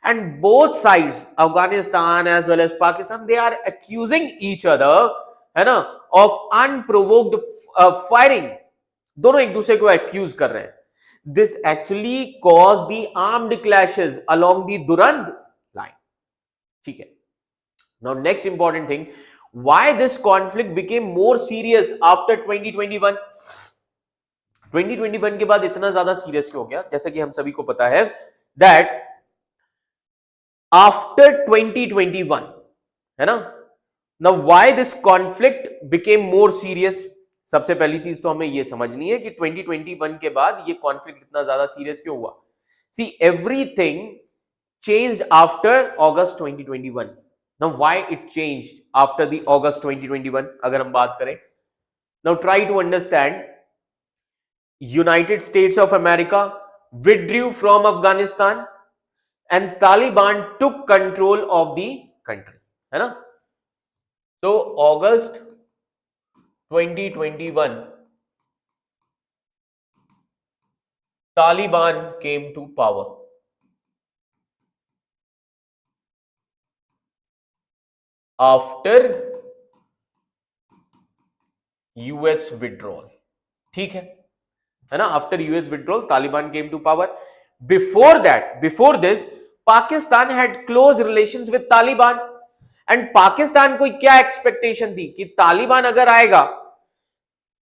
And both sides, Afghanistan as well as Pakistan, they are accusing each other, है ना, of unprovoked firing. दोनों एक दूसरे को accuse कर रहे हैं. This actually caused the armed clashes along the Durand line. ठीक है. Now next important thing, why this conflict became more serious after 2021? 2021 के बाद इतना ज्यादा सीरियस क्यों हो गया? जैसा कि हम सभी को पता है that after 2021, है ना, now why this conflict became more serious? सबसे पहली चीज तो हमें यह समझनी है कि 2021 के बाद ये कॉन्फ्लिक्ट इतना ज्यादा सीरियस क्यों हुआ. See, everything changed after August 2021. Now why it changed after the August 2021? अगर हम बात करें, now try to understand. United States of America withdrew from Afghanistan and Taliban took control of the country, है ना. So August 2021, Taliban came to power. After US withdrawal, ठीक है ना, after US withdrawal, Taliban came to power. Before that, before this, Pakistan had close relations with Taliban, and Pakistan को क्या expectation थी कि तालिबान अगर आएगा,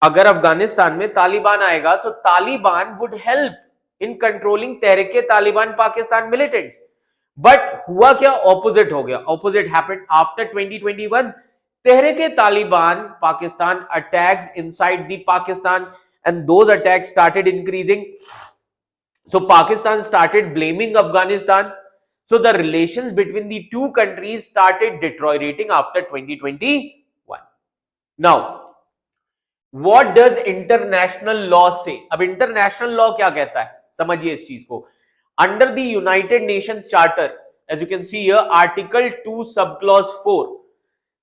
अगर अफगानिस्तान में तालिबान आएगा तो Taliban would help in controlling Tehrik-e-Taliban Pakistan militants. But हुआ क्या? ऑपोजिट हो गया. Opposite happened after 2021. Tehrik-e-Taliban Pakistan attacks inside the Pakistan, and those attacks started increasing. So Pakistan started blaming Afghanistan. So the relations between the two countries started deteriorating after 2021. Now, what does international law say? अब international law क्या कहता है, समझिए इस चीज को. Under the United Nations Charter, as you can see here, Article 2 subclause 4,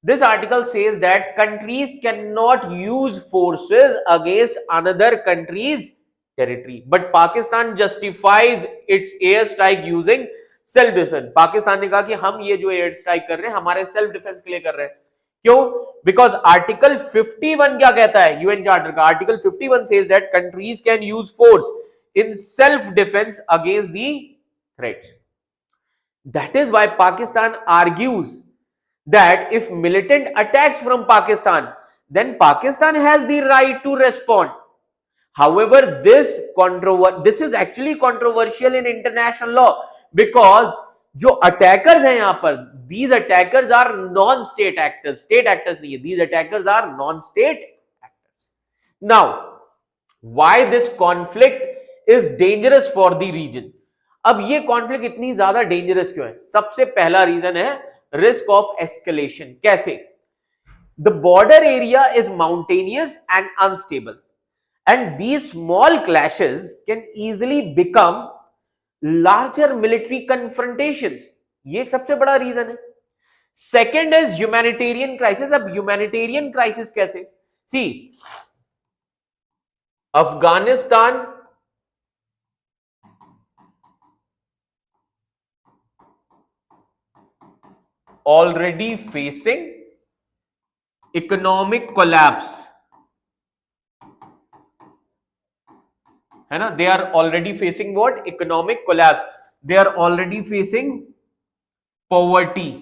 this article says that countries cannot use forces against another country's territory. But Pakistan justifies its airstrike using self defense. Pakistan ने कहा कि हम ये जो air strike कर रहे हैं हमारे सेल्फ डिफेंस के लिए कर रहे हैं. क्यों? बिकॉज आर्टिकल 51 क्या कहता है यूएन चार्टर का? Article 51 says that countries can use force in self defence against the threats. That is why Pakistan argues that if militant attacks from Pakistan, then Pakistan has the right to respond. However, this is actually controversial in international law because जो attackers हैं यहाँ पर, these attackers are non-state actors. State actors नहीं है. These attackers are non-state actors. Now, why this conflict is dangerous for the region? अब ये conflict इतनी ज्यादा डेंजरस क्यों है? सबसे पहला रीजन है रिस्क ऑफ एस्केलेशन. कैसे? The border area is mountainous and unstable and these small clashes can easily become larger military confrontations. ये एक सबसे बड़ा रीजन है. Second is humanitarian crisis. अब ह्यूमैनिटेरियन क्राइसिस कैसे? See, Afghanistan already facing economic collapse, है ना? They are already facing what? Economic collapse. They are already facing poverty.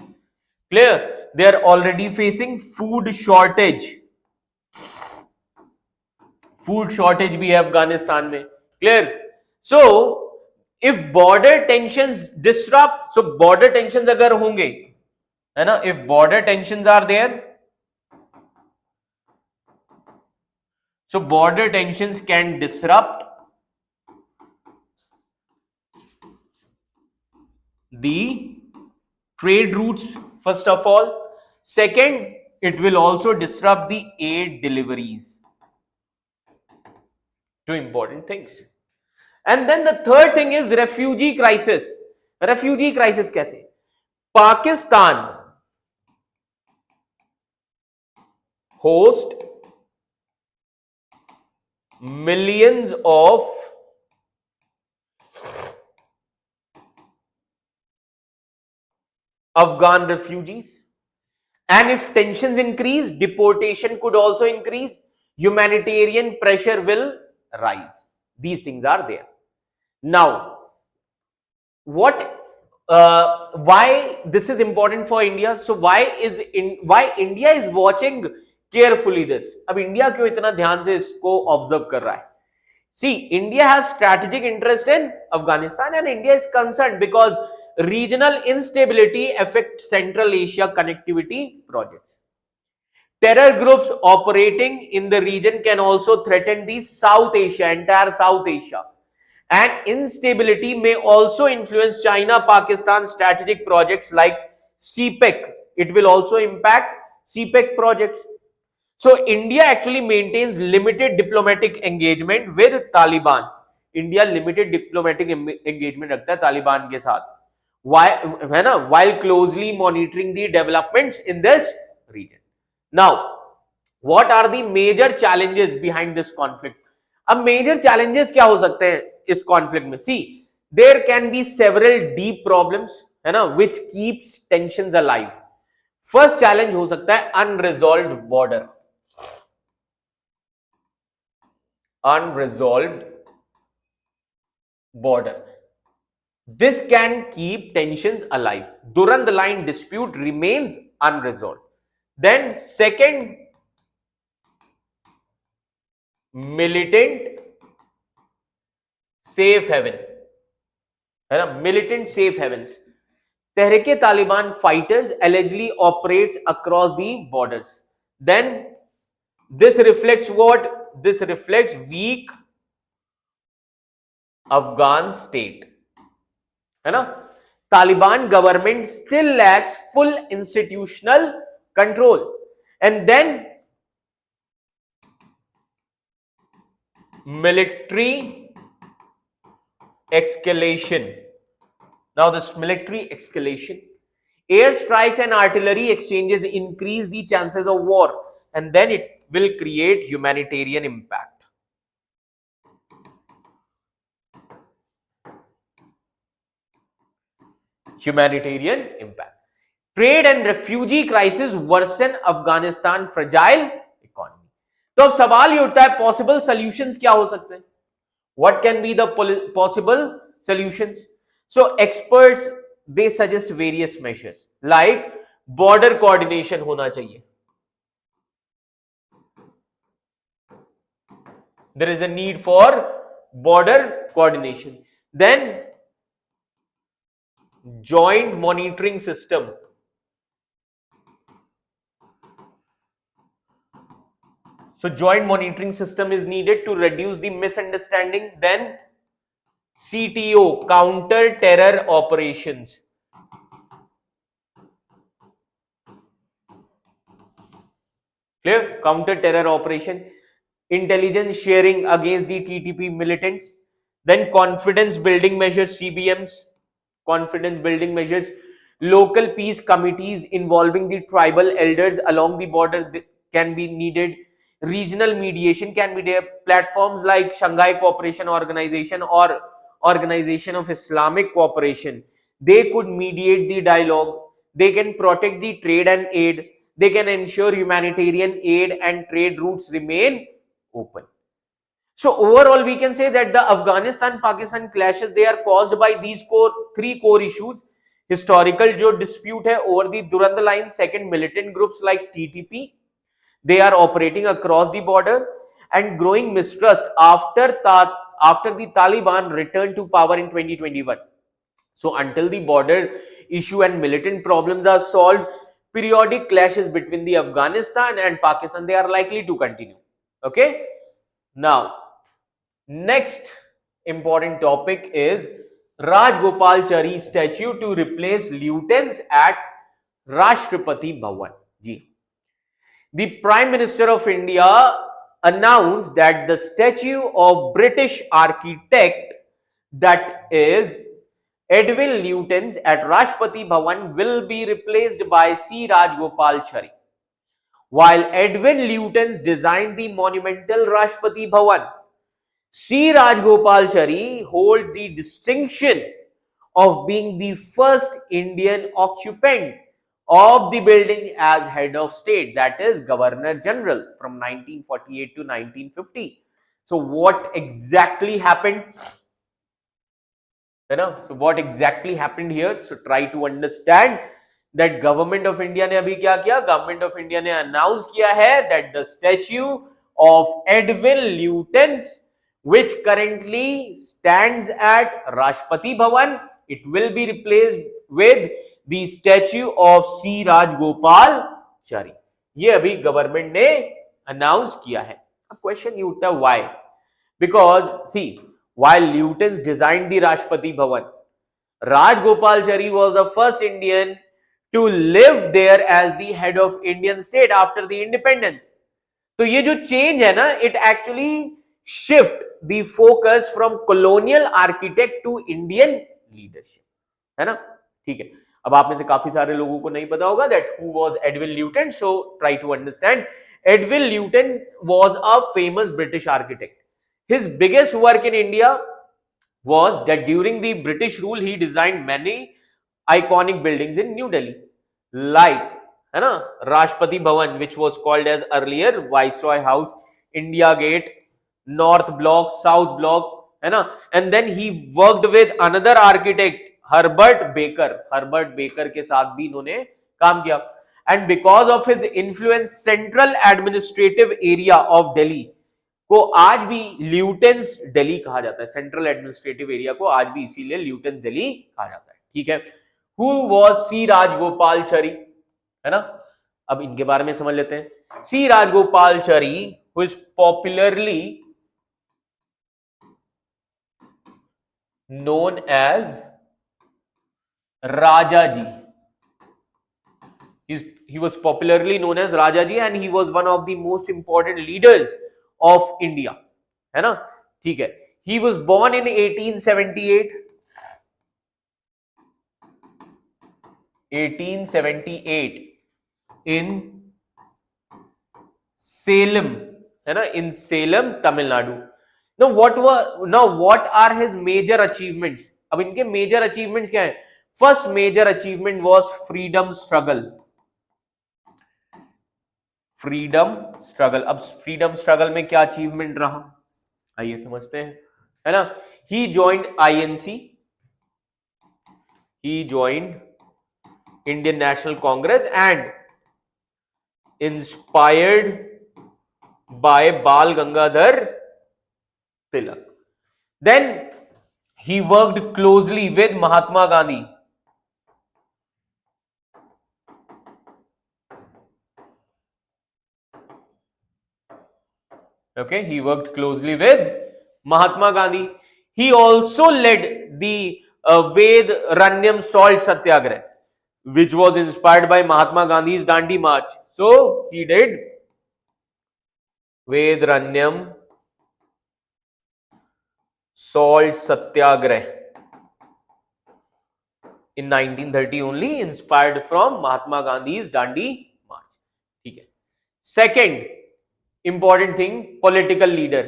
Clear? They are already facing food shortage. Food shortage भी है अफगानिस्तान में. Clear? So if border tensions disrupt, so border tensions अगर होंगे, है ना, if border tensions are there, so border tensions can disrupt the trade routes first of all. Second, it will also disrupt the aid deliveries. Two important things. And then the third thing is refugee crisis. Refugee crisis कैसे? Pakistan host millions of Afghan refugees, and if tensions increase, deportation could also increase, humanitarian pressure will rise. These things are there. Now, why this is important for India? So why India is watching carefully this? अब India क्यों इतना ध्यान से इसको observe कर रहा है? See, India has strategic interest in Afghanistan and India is concerned because regional instability affects Central Asia connectivity projects. Terror groups operating in the region can also threaten the South Asia, entire South Asia. And instability may also influence China-Pakistan strategic projects like CPEC. It will also impact CPEC projects. So India actually maintains limited diplomatic engagement with Taliban. India limited diplomatic engagement रखता है तालिबान के साथ. Why, है ना? While closely monitoring the developments in this region. Now, what are the major challenges behind this conflict? अब major challenges क्या हो सकते हैं इस conflict में? See, there can be several deep problems, है ना, which keeps tensions alive. First challenge हो सकता है unresolved border. Unresolved border. This can keep tensions alive. Durand line dispute remains unresolved. Then second, militant safe haven, है ना, militant safe havens. Tehrik-e-Taliban fighters allegedly operates across the borders. Then this reflects what? This reflects weak Afghan state, है ना. Taliban government still lacks full institutional control. And then military escalation. Now this military escalation, airstrikes and artillery exchanges increase the chances of war, and then it will create humanitarian impact. humanitarian impact. Trade and refugee crisis worsen Afghanistan fragile economy. तो अब सवाल ये उठता है possible solutions क्या हो सकते हैं? What can be the possible solutions? So experts they suggest various measures like border coordination होना चाहिए. There is a need for border coordination. Then joint monitoring system. So joint monitoring system is needed to reduce the misunderstanding. Then CTO, counter terror operations. Clear? Counter terror operation. Intelligence sharing against the TTP militants. Then confidence building measures, CBMs. Confidence building measures. Local peace committees involving the tribal elders along the border can be needed. Regional mediation can be there. Platforms like Shanghai Cooperation Organization or Organization of Islamic Cooperation, they could mediate the dialogue. They can protect the trade and aid. They can ensure humanitarian aid and trade routes remain open. So overall, we can say that the Afghanistan-Pakistan clashes, they are caused by these three core issues. Historical जो dispute है over the Durand line. Second, militant groups like TTP, they are operating across the border, and growing mistrust after the Taliban returned to power in 2021. So until the border issue and militant problems are solved, periodic clashes between the Afghanistan and Pakistan, they are likely to continue. Okay. Now, next important topic is Rajgopalachari statue to replace lieutenants at Rashtrapati Bhavan. Ji. The Prime Minister of India announced that the statue of British architect, that is Edwin Lutyens at Rashtrapati Bhavan, will be replaced by C. Rajgopalachari. While Edwin Lutyens designed the monumental Rashtrapati Bhavan, C. Rajgopalachari holds the distinction of being the first Indian occupant of the building as head of state, that is Governor General from 1948 to 1950. So what exactly happened? You know, so what exactly happened here? So try to understand that Government of India ने अभी क्या किया? Government of India ने announce किया है that the statue of Edwin Lutyens, which currently stands at Rashtrapati Bhavan, it will be replaced with the statue of C. Rajgopalachari. ये अभी government ने अनाउंस किया है. अब क्वेश्चन ये उठता है why? Because see, while Lutyens designed the Rashtrapati Bhavan, Rajgopalachari was the first Indian to live there as the head of Indian state after the independence. तो ये जो change है ना, it actually shift the focus from colonial architect to Indian leadership, है ना? ठीक है. अब आप में से काफी सारे लोगों को नहीं पता होगा that who was Edwin Lutyens, so try to understand. Edwin Lutyens was a famous British architect. His biggest work in India was that during the British rule, he designed many iconic buildings in New Delhi, like Rashtrapati Bhavan, which was called as earlier Viceroy House, India Gate, North Block, South Block, and then he worked with another architect, Herbert Baker. Herbert Baker के साथ भी इन्होंने काम किया. And because of his influence, central administrative area of Delhi को आज भी Lutyens Delhi कहा जाता है. सेंट्रल एडमिनिस्ट्रेटिव एरिया को आज भी इसीलिए ल्यूटेंस दिल्ली कहा जाता है. ठीक है. Who was C. Rajgopalachari? है ना. अब इनके बारे में समझ लेते हैं. C. Rajgopalachari, who is popularly known as Rajaji. He was popularly known as Rajaji, and he was one of the most important leaders of India, है ना. ठीक है. He was born in 1878 in Salem, है ना, in Salem, Tamil Nadu. Now what are his major achievements? अब इनके major achievements क्या हैं? First major achievement was freedom struggle. Freedom struggle. अब फ्रीडम स्ट्रगल में क्या अचीवमेंट रहा, आइए समझते हैं, है ना. He joined INC, he joined Indian national Congress and inspired by Bal Gangadhar Tilak. Then he worked closely with Mahatma Gandhi. Okay, he worked closely with Mahatma Gandhi. He also led the Ved Ranyam Salt Satyagrah, which was inspired by Mahatma Gandhi's Dandi March. So he did Ved Ranyam Salt Satyagrah in 1930 only, inspired from Mahatma Gandhi's Dandi March. ठीक है. Second important thing, political leader.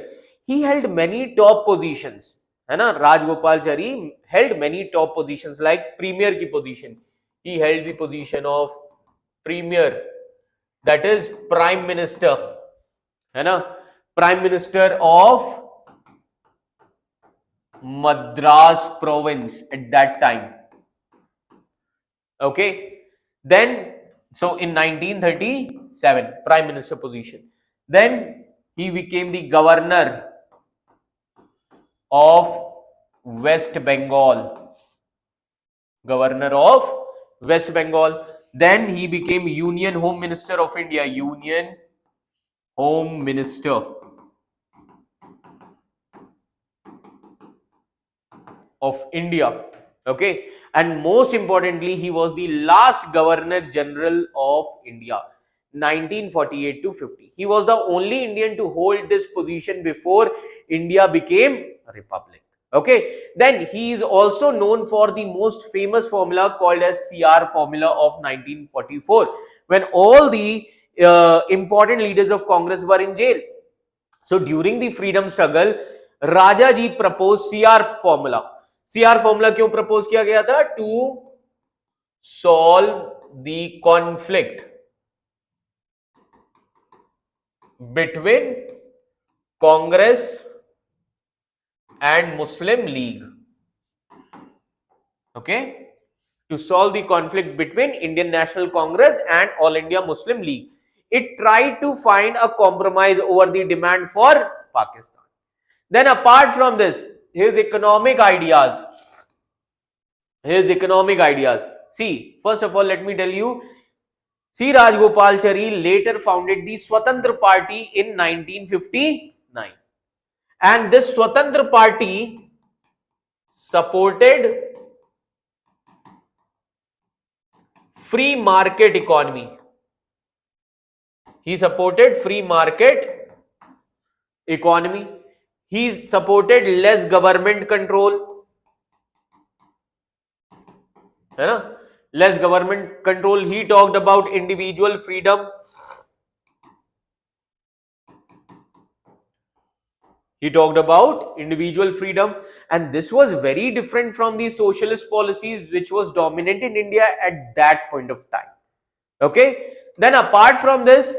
He held many top positions, है ना. Rajagopalachari held many top positions like premier की position. He held the position of premier, that is prime minister, है ना, prime minister of Madras province at that time. Okay, then so in 1937 prime minister position. Then he became the governor of West Bengal, governor of West Bengal. Then he became Union Home Minister of India, Union Home Minister of India. Okay, and most importantly, he was the last Governor General of India, 1948 to 50. He was the only Indian to hold this position before India became a republic. Okay, then he is also known for the most famous formula called as CR formula of 1944, when all the important leaders of Congress were in jail. So during the freedom struggle, Rajaji proposed CR formula. CR formula क्यों प्रपोज किया गया था? To solve the conflict between Congress and Muslim League. Okay, to solve the conflict between Indian national Congress and All India Muslim League. It tried to find a compromise over the demand for Pakistan. Then apart from this, his economic ideas. See, first of all, let me tell you, C. Rajagopalachari later founded the Swatantra Party in 1959. And this Swatantra Party supported free market economy. He supported free market economy. He supported less government control, है ना, less government control. He talked about individual freedom. And this was very different from the socialist policies which was dominant in India at that point of time. Okay, then apart from this,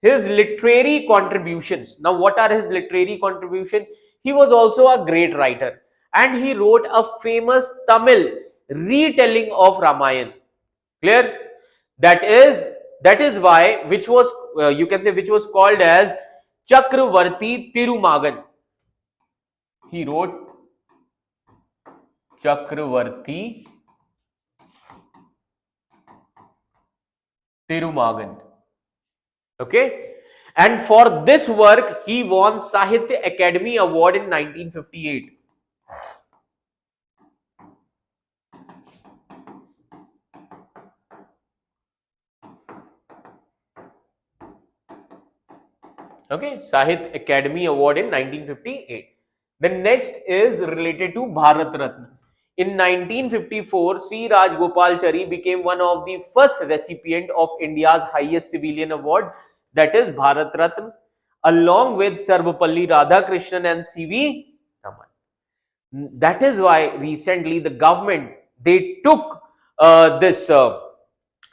his literary contributions. Now what are his literary contributions? He was also a great writer and he wrote a famous Tamil retelling of Ramayana. Clear? That is why, which was you can say, which was called as Chakravarti Tirumagan. He wrote Chakravarti Tirumagan. Okay, and for this work he won Sahitya Academy Award in 1958. Okay, Sahitya Academy Award in 1958. The next is related to Bharat Ratna. In 1954, C. Rajagopalachari became one of the first recipient of India's highest civilian award, that is Bharat Ratna, along with Sarvapalli Radhakrishnan and C.V. Raman. That is why recently the government they took this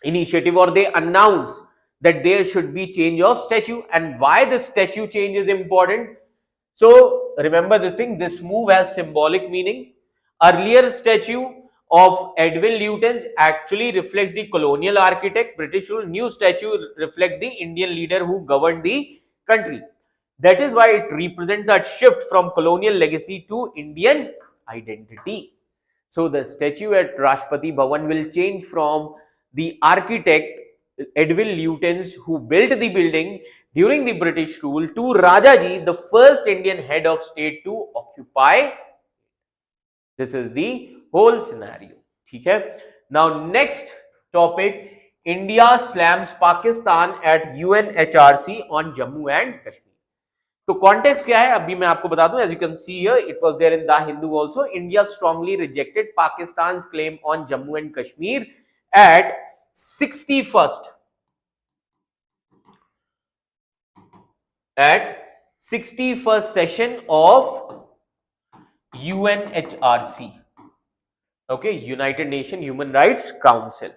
initiative, or they announced that there should be change of statue. And why this statue change is important? So remember this thing, this move has symbolic meaning. Earlier statue of Edwin Lutyens actually reflects the colonial architect, British rule. New statue reflects the Indian leader who governed the country. That is why it represents a shift from colonial legacy to Indian identity. So the statue at Rashtrapati Bhavan will change from the architect Edwin Lutyens, who built the building during the British rule, to Rajaji, the first Indian head of state to occupy. This is the whole scenario. Okay. Now next topic, India slams Pakistan at UNHRC on Jammu and Kashmir. तो context क्या है अभी मैं आपको बता दूं. As you can see here, it was there in the Hindu also. India strongly rejected Pakistan's claim on Jammu and Kashmir at 61st session of UNHRC, okay, United Nations Human Rights Council.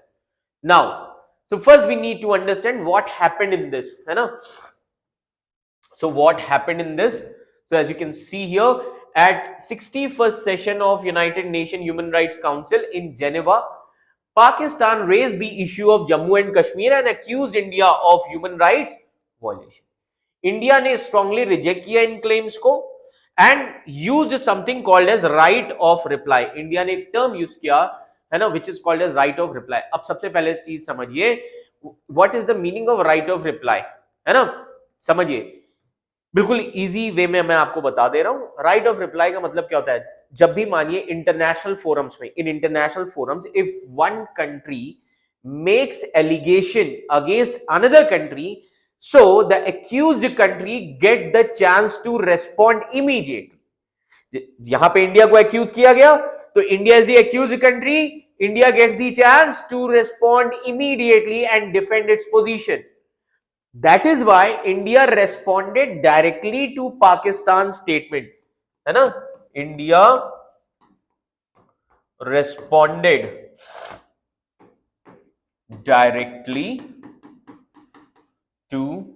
Now, so first we need to understand what happened in this, है ना. So what happened in this? So as you can see here, at 61st session of United Nations Human Rights Council in Geneva, Pakistan raised the issue of Jammu and Kashmir and accused India of human rights violation. India ने strongly reject किया इन claims को and used something called as right of reply. India ने एक term use किया है ना, which is called as right of reply. अब सबसे पहले चीज समझिए, what is the meaning of right of reply, है ना. समझिए, बिल्कुल इजी वे में मैं आपको बता दे रहा हूं. राइट ऑफ रिप्लाई का मतलब क्या होता है? जब भी मानिए इंटरनेशनल फोरम्स में, in international forums, if one country makes allegation against another country, so the accused country get the chance to respond immediately. यहां पे इंडिया को accuse किया गया, तो India is the accused country, India gets the chance to respond immediately and defend its position. That is why India responded directly to Pakistan's statement, है ना. India responded directly to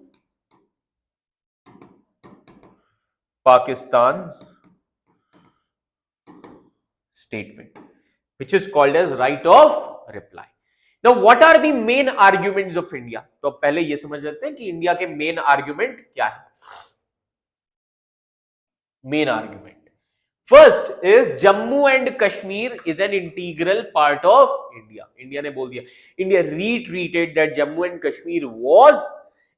Pakistan's statement, which is called as right of reply. Now, what are the main arguments of India? तो पहले ये समझ लेते हैं कि India के मेन आर्ग्यूमेंट क्या है. Main argument first is Jammu and Kashmir is an integral part of India. India ने बोल दिया, India reiterated that Jammu and Kashmir was,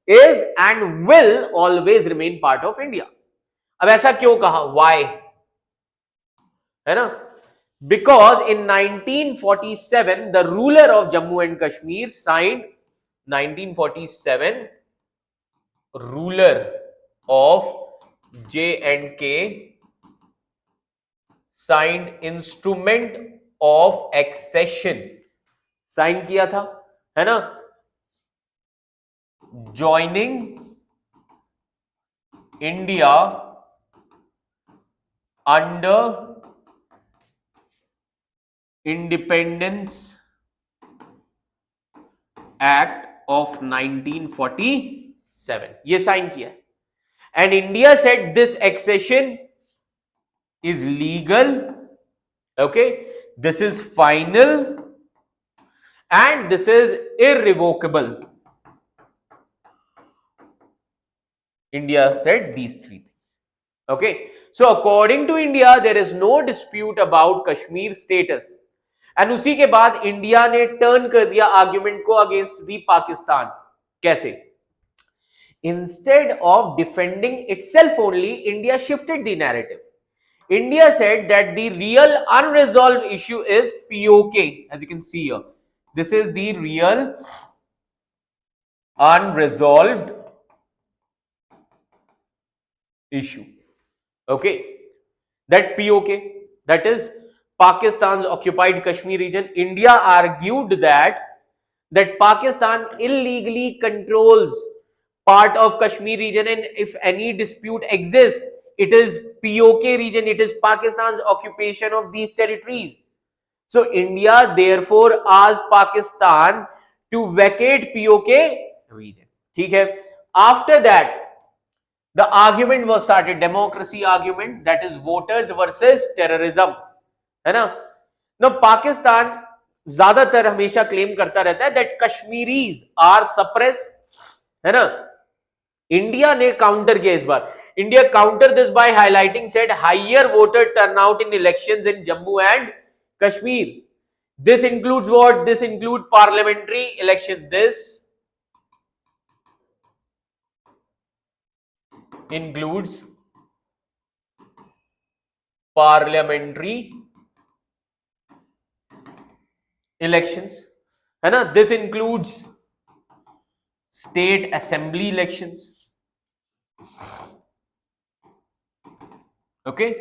is and will always remain part of India. अब ऐसा क्यों कहा? व्हाई, है ना. Because in 1947 the ruler of Jammu and Kashmir signed, 1947 ruler of J&K signed instrument of accession, sign किया था, है ना, joining India under Independence Act of 1947. ये साइन किया है. And India said this accession is legal, okay, this is final and this is irrevocable. India said these three things, okay. So according to India there is no dispute about Kashmir status. And उसी के बाद India ने turn कर दिया argument को against the Pakistan. कैसे? Instead of defending itself only, India shifted the narrative. India said that the real unresolved issue is PoK. As you can see here, this is the real unresolved issue, okay, that POK, that is Pakistan's occupied Kashmir region. India argued that Pakistan illegally controls part of Kashmir region, and if any dispute exists, it is POK region, it is Pakistan's occupation of these territories. So India therefore asked Pakistan to vacate POK region. ठीक है. After that, the argument was started, democracy argument, that is voters versus terrorism, है ना. Now Pakistan ज्यादातर हमेशा claim करता रहता है that Kashmiris are suppressed, है ना. इंडिया ने काउंटर किया इस बार. India counter this by highlighting said higher voter turnout in elections in Jammu and Kashmir. This includes what? This include parliamentary election. This includes parliamentary elections, है ना. This includes state assembly elections. Okay.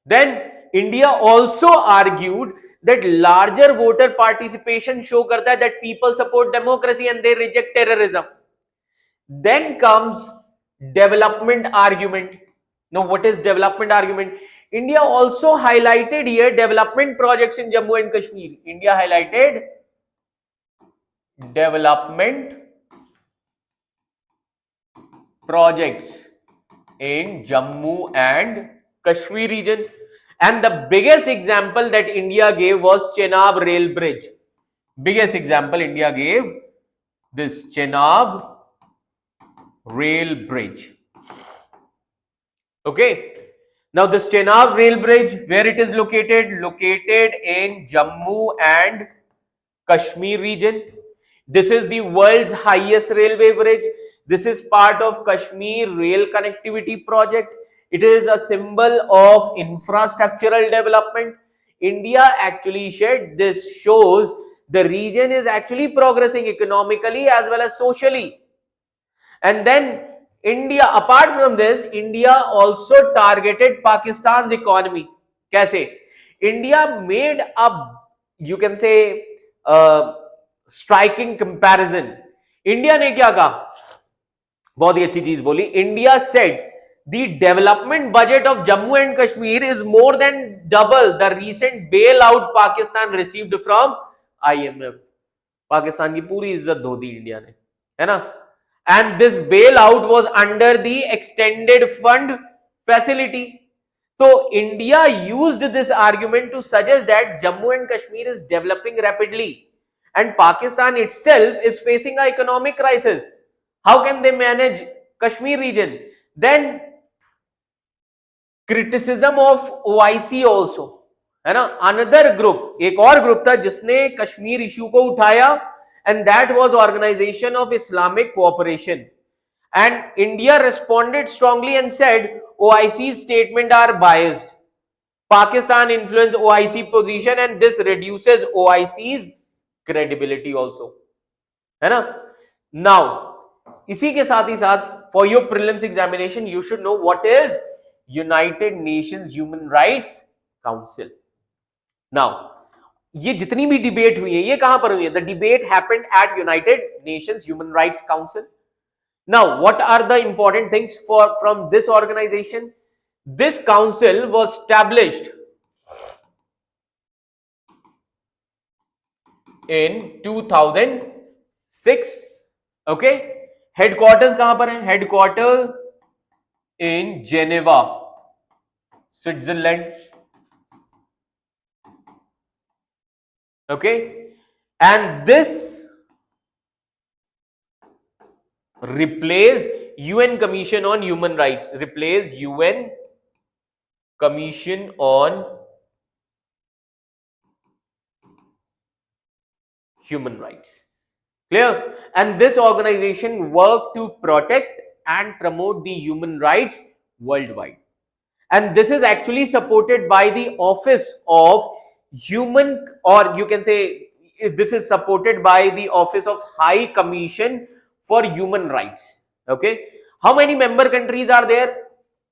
Then India also argued that larger voter participation show करता है that people support democracy and they reject terrorism. Then comes development argument. Now what is development argument? India also highlighted here development projects in Jammu and Kashmir. India highlighted development projects in Jammu and Kashmir region. And the biggest example that India gave was Chenab rail bridge. Biggest example India gave, this Chenab rail bridge. Okay. Now this Chenab rail bridge, where it is located? Located in Jammu and Kashmir region. This is the world's highest railway bridge. This is part of Kashmir Rail Connectivity Project. It is a symbol of infrastructural development. India actually said this shows the region is actually progressing economically as well as socially. And then India, apart from this, India also targeted Pakistan's economy. Kaise? India made a, you can say, striking comparison. India ने क्या कहा? बहुत ही अच्छी चीज बोली. India said the development budget of Jammu and Kashmir is more than double the recent bailout Pakistan received from IMF. Pakistan की पूरी इज्जत धो दी इंडिया ने, है ना. And this bailout was under the extended fund facility. So India used this argument to suggest that Jammu and Kashmir is developing rapidly and Pakistan itself is facing an economic crisis. How can they manage Kashmir region? Then criticism of OIC also, है ना. Another group, एक और group था जिसने Kashmir issue को उठाया, and that was Organization of Islamic Cooperation. And India responded strongly and said OIC's statement are biased. Pakistan influenced OIC position and this reduces OIC's credibility also, है ना. Now इसी के साथ ही साथ for your prelims examination you should know what is United Nations Human Rights Council. Now ये जितनी भी debate हुई है ये कहां पर हुई है? The debate happened at United Nations Human Rights Council. Now what are the important things from this organization? This council was established in 2006. Okay. Headquarters कहां पर है? Headquarters in Geneva, Switzerland. Okay. And this replace UN Commission on Human Rights. Replace UN Commission on Human Rights. Clear? And this organization worked to protect and promote the human rights worldwide. And this is actually supported by the Office of Human, or you can say this is supported by the Office of High Commission for Human Rights. Okay. How many member countries are there?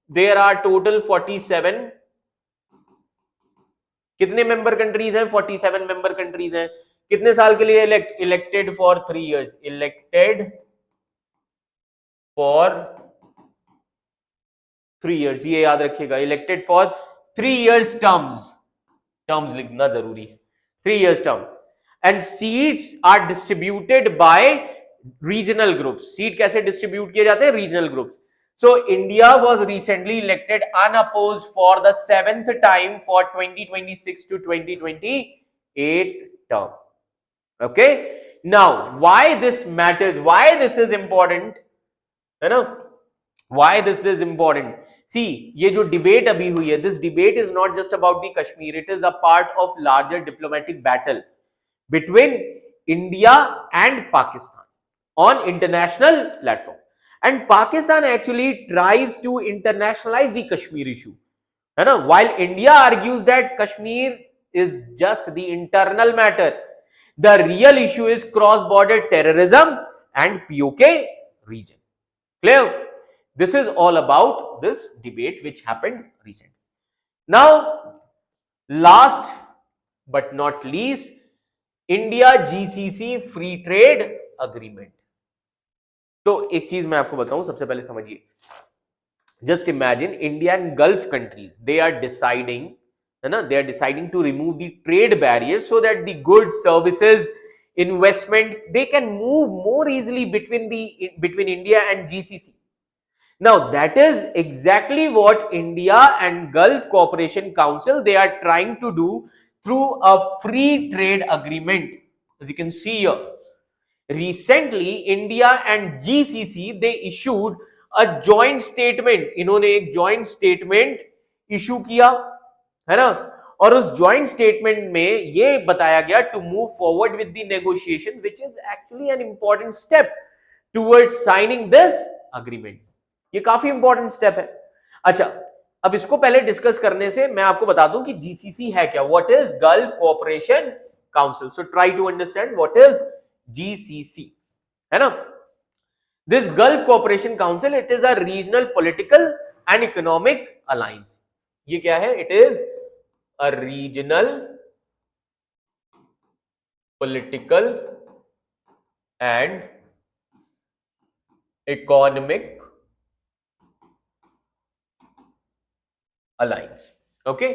There are total 47. कितने member countries हैं? 47 member countries हैं. कितने साल के लिए elected for 3 years? Elected for 3 years. ये याद रखिएगा. Elected for 3 years terms. Terms लिखना जरूरी है, 3 years term, and seats are distributed by regional groups. Seat कैसे डिस्ट्रीब्यूट किए जाते हैं? Regional groups. So India was recently elected unopposed for the 7th time for 2026 to 2028 term. Okay, now why this matters, why this is important, है ना, why this is important? See, ये जो debate अभी हुई है, this debate is not just about the Kashmir, it is a part of larger diplomatic battle between India and Pakistan on international platform. And Pakistan actually tries to internationalize the Kashmir issue, है ना, while India argues that Kashmir is just the internal matter. The real issue is cross-border terrorism and POK region. Clear? This is all about this debate which happened recently. Now, last but not least, India GCC free trade agreement. तो एक चीज मैं आपको बताऊं, सबसे पहले समझिए, just imagine India and Gulf countries, they are deciding, है ना, they are deciding to remove the trade barrier so that the goods, services, investment, they can move more easily between India and GCC. Now that is exactly what India and Gulf Cooperation Council, they are trying to do through a free trade agreement, as you can see here. Recently India and GCC, they issued a joint statement. इन्होंने एक joint statement issue किया, है ना, और उस joint statement में ये बताया गया to move forward with the negotiation, which is actually an important step towards signing this agreement. ये काफी इंपॉर्टेंट स्टेप है. अच्छा, अब इसको पहले डिस्कस करने से मैं आपको बता दूं कि जीसीसी है क्या. What is Gulf Cooperation Council? So try to understand what is GCC, है ना. This Gulf Cooperation Council, it is a regional political and economic alliance. ये क्या है? It is a regional political and economic alliance. Okay,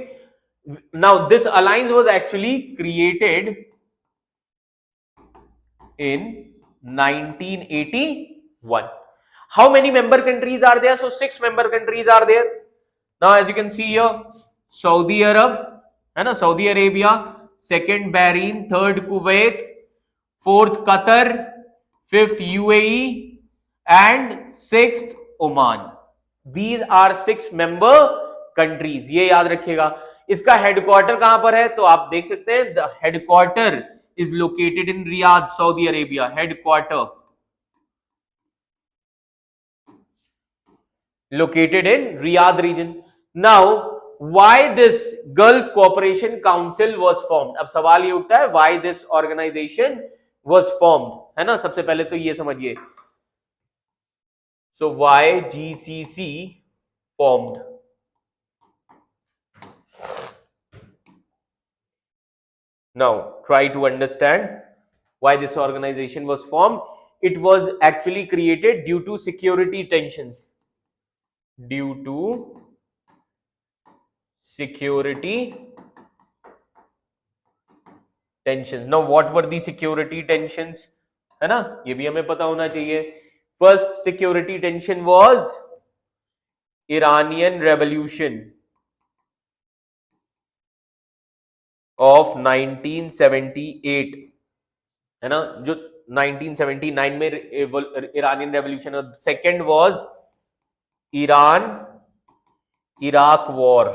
now this alliance was actually created in 1981. How many member countries are there? So 6 member countries are there. Now as you can see here, Saudi Arab, है ना, Saudi Arabia, second Bahrain, third Kuwait, fourth Qatar, fifth UAE and sixth Oman. These are 6 member countries. ये याद रखिएगा. इसका headquarter कहां पर है? तो आप देख सकते हैं, the headquarter is located in Riyadh, Saudi Arabia. Headquarter located in Riyadh region. Now why this Gulf Cooperation Council was formed? अब सवाल ये उठता है, why this organisation was formed, है ना. सबसे पहले तो ये समझिए, so why GCC formed. Now try to understand why this organization was formed. It was actually created due to security tensions. Due to security tensions. Now what were the security tensions? है ना, ये भी हमें पता होना चाहिए. First security tension was Iranian Revolution of 1978, है ना, जो 1979 में Iranian revolution. Second was Iran Iraq war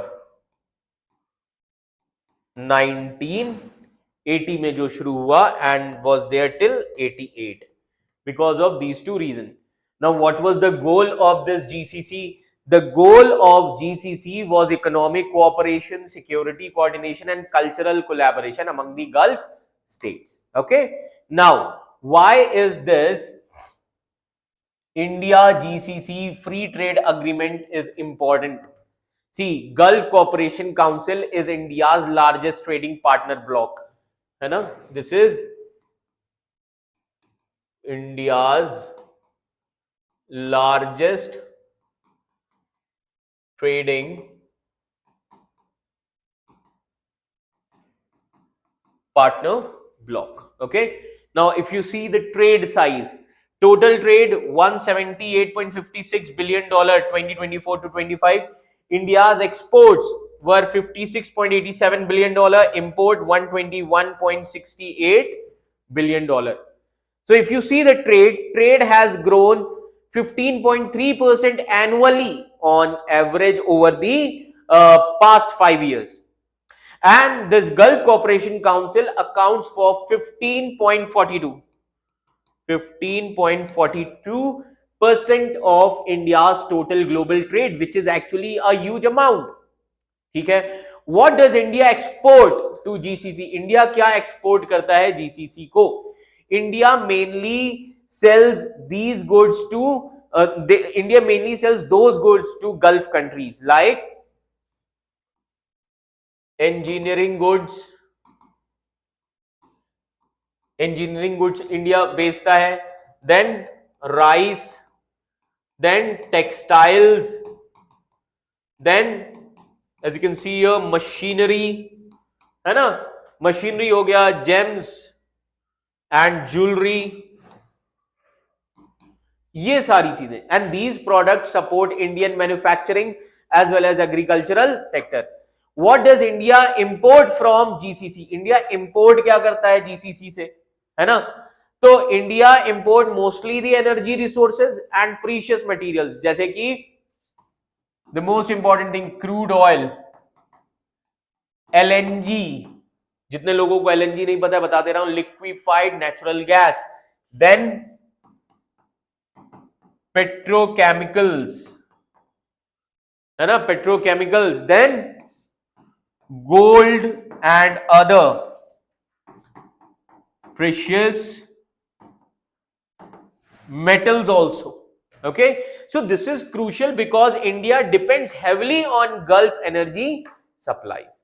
1980 में जो शुरू हुआ and was there till 88 because of these two reasons. Now what was the goal of this GCC? The goal of GCC was economic cooperation, security coordination and cultural collaboration among the Gulf states. Okay, now why is this India GCC free trade agreement is important? See, Gulf Cooperation Council is India's largest trading partner bloc, है ना. This is India's largest trading partner bloc. Okay. Now, if you see the trade size, total trade $178.56 billion 2024 to 25. India's exports were $56.87 billion, import $121.68 billion. So if you see the trade has grown 15.3% annually on average over the past 5 years. And this Gulf Cooperation Council accounts for 15.42% of India's total global trade, which is actually a huge amount. ठीक है. What does India export to GCC? India क्या export करता है GCC को? India mainly sells these goods to India mainly sells those goods to Gulf countries like engineering goods. Engineering goods India बेचता है, then rice, then textiles, then as you can see here machinery, है ना, machinery हो गया, gems and jewelry, ये सारी चीजें. And these products support Indian manufacturing as well as agricultural sector. What does India import from GCC? India import क्या करता है GCC से, है ना? तो India import mostly the energy resources and precious materials, जैसे कि the most important thing crude oil, LNG, जितने लोगों को एलएनजी नहीं पता है बता दे रहा हूं, liquefied natural gas, then petrochemicals, है ना, petrochemicals, then gold and other precious metals also. Okay, so this is crucial because India depends heavily on Gulf energy supplies.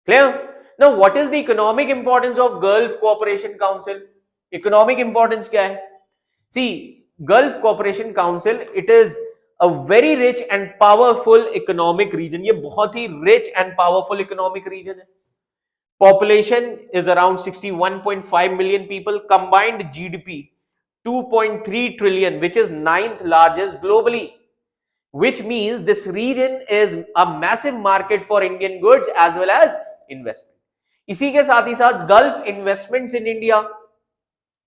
Clear? Now, what is the economic importance of Gulf Cooperation Council? Economic importance क्या है? See, Gulf Cooperation Council, it is a very rich and powerful economic region. ये बहुत ही rich and powerful economic region है. Population is around 61.5 million people. Combined GDP 2.3 trillion, which is 9th largest globally, which means this region is a massive market for Indian goods as well as investment. इसी के साथ ही साथ Gulf investments in India.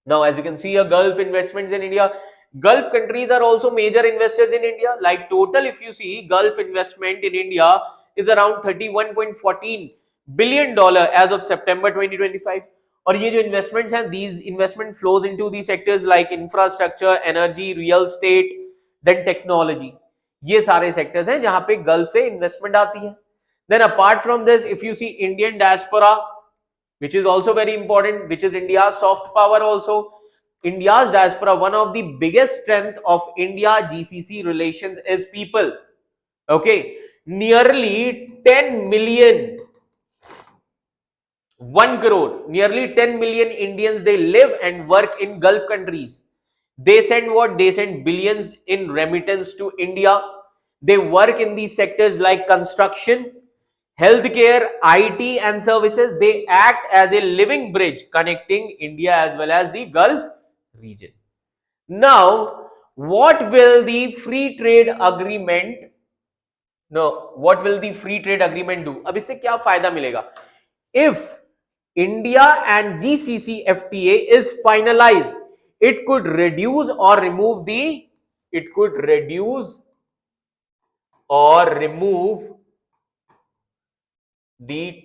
Now, as you can see, Gulf investments in India. Gulf countries are also major investors in India. Like total, if you see, Gulf investment in India is around 31.14 billion dollar as of September 2025. और ये जो investments हैं, these investment flows into the sectors like infrastructure, energy, real estate, then technology. ये सारे sectors हैं जहां पे Gulf से investment आती है. Then apart from this, if you see Indian diaspora, which is also very important, which is India's soft power also. India's diaspora, one of the biggest strength of India GCC relations is people. Okay, nearly 10 million, 1 crore, nearly 10 million Indians, they live and work in Gulf countries. They send what? They send billions in remittance to India. They work in these sectors like construction, healthcare, IT and services. They act as a living bridge connecting India as well as the Gulf region. Now, what will the free trade agreement what will the free trade agreement do? अब इससे क्या फायदा मिलेगा? If India and GCC FTA is finalized, it could reduce or remove the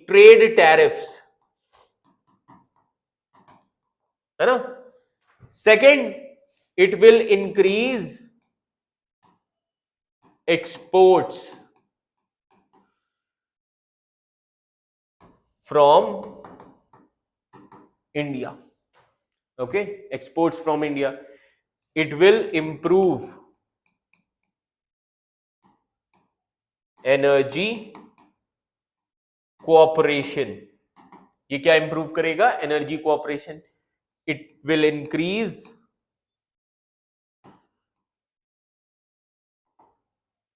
trade tariffs, है ना? Second, it will increase exports from India. Okay, exports from India. It will improve energy cooperation. ये क्या improve करेगा? Energy cooperation. It will increase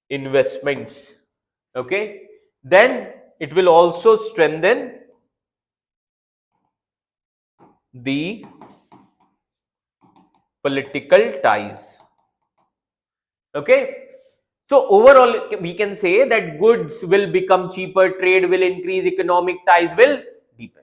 investments. Okay, then it will also strengthen the political ties. Okay. So overall, we can say that goods will become cheaper, trade will increase, economic ties will deepen.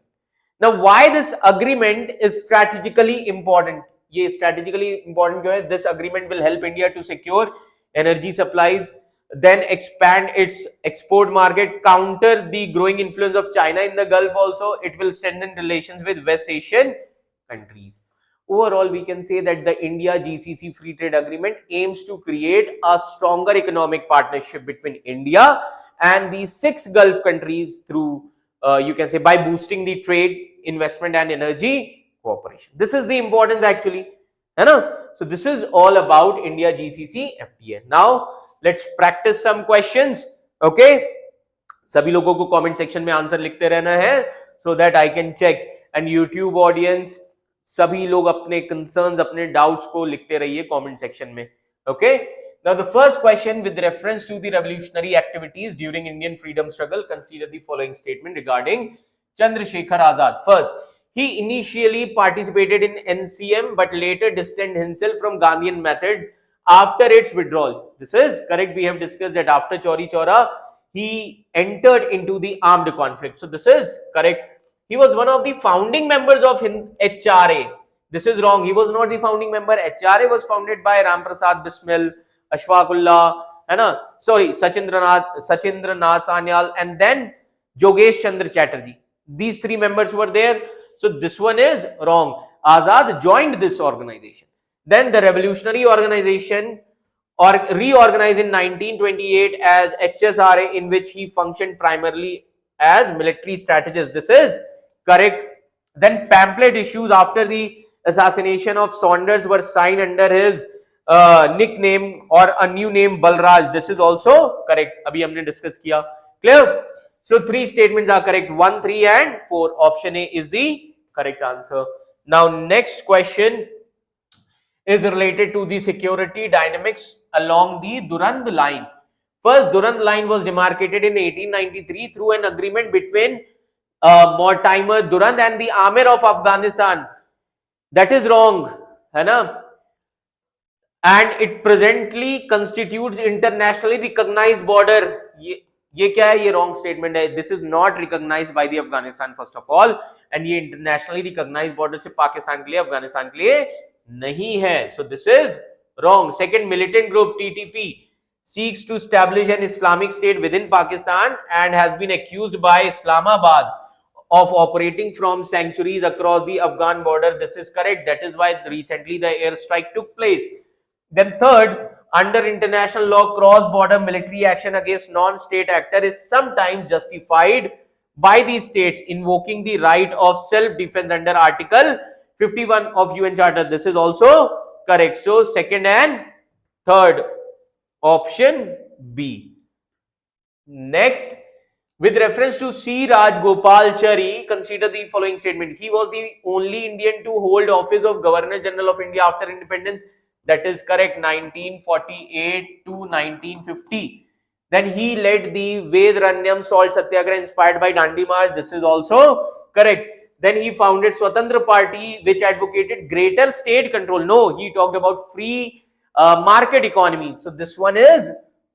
Now, why this agreement is strategically important? ये strategically important क्यों है? This agreement will help India to secure energy supplies, then expand its export market, counter the growing influence of China in the Gulf also. It will strengthen relations with West Asian countries. Overall, we can say that the India GCC free trade agreement aims to create a stronger economic partnership between India and the 6 Gulf countries through, you can say, by boosting the trade, investment and energy cooperation. This is the importance actually. So this is all about India GCC FTA. Now let's practice some questions. Okay. सभी लोगों को comment section में answer लिखते रहना है so that I can check, and YouTube audience सभी लोग अपने concerns, अपने doubts को लिखते रहिए comment section में. Okay. Now the first question with reference to the revolutionary activities during Indian freedom struggle, consider the following statement regarding Chandrasekhar Azad. First, he initially participated in NCM but later distanced himself from Gandhian method after its withdrawal. This is correct. We have discussed that after Chauri Chaura, he entered into the armed conflict. So this is correct. He was one of the founding members of HRA. This is wrong. He was not the founding member. HRA was founded by Ram Prasad Bismil, Ashfaqullah, Sachindranath Sanyal, and then Jogesh Chandra Chatterjee. These 3 members were there. So this one is wrong. Azad joined this organization. Then the revolutionary organization reorganized in 1928 as HSRA, in which he functioned primarily as military strategist. This is correct. Then pamphlet issues after the assassination of Saunders were signed under his nickname or a new name, Balraj. This is also correct. Abhi humne discuss kiya. Clear? So 3 statements are correct. 1, 3 and 4. Option A is the correct answer. Now next question is related to the security dynamics along the Durand line. First, Durand line was demarcated in 1893 through an agreement between Mortimer Durand and the Amir of Afghanistan. That is wrong, है ना? And it presently constitutes internationally recognized border. ये क्या है? ये wrong statement है. This is not recognized by the Afghanistan first of all, and ये internationally recognized border से पाकिस्तान के लिए, अफगानिस्तान के लिए नहीं है. So this is wrong. Second, militant group TTP seeks to establish an Islamic state within Pakistan and has been accused by Islamabad of operating from sanctuaries across the Afghan border. This is correct. That is why recently the airstrike took place. Then third, under international law, cross-border military action against non-state actor is sometimes justified by the states invoking the right of self-defense under Article 51 of UN Charter. This is also correct. So second and third, option B. Next, with reference to C. Rajgopalachari, consider the following statement. He was the only Indian to hold office of Governor General of India after independence. That is correct, 1948 to 1950. Then he led the Vedranyam salt satyagraha inspired by Dandi March. This is also correct. Then he founded Swatantra Party, which advocated greater state control. No, he talked about free market economy. So this one is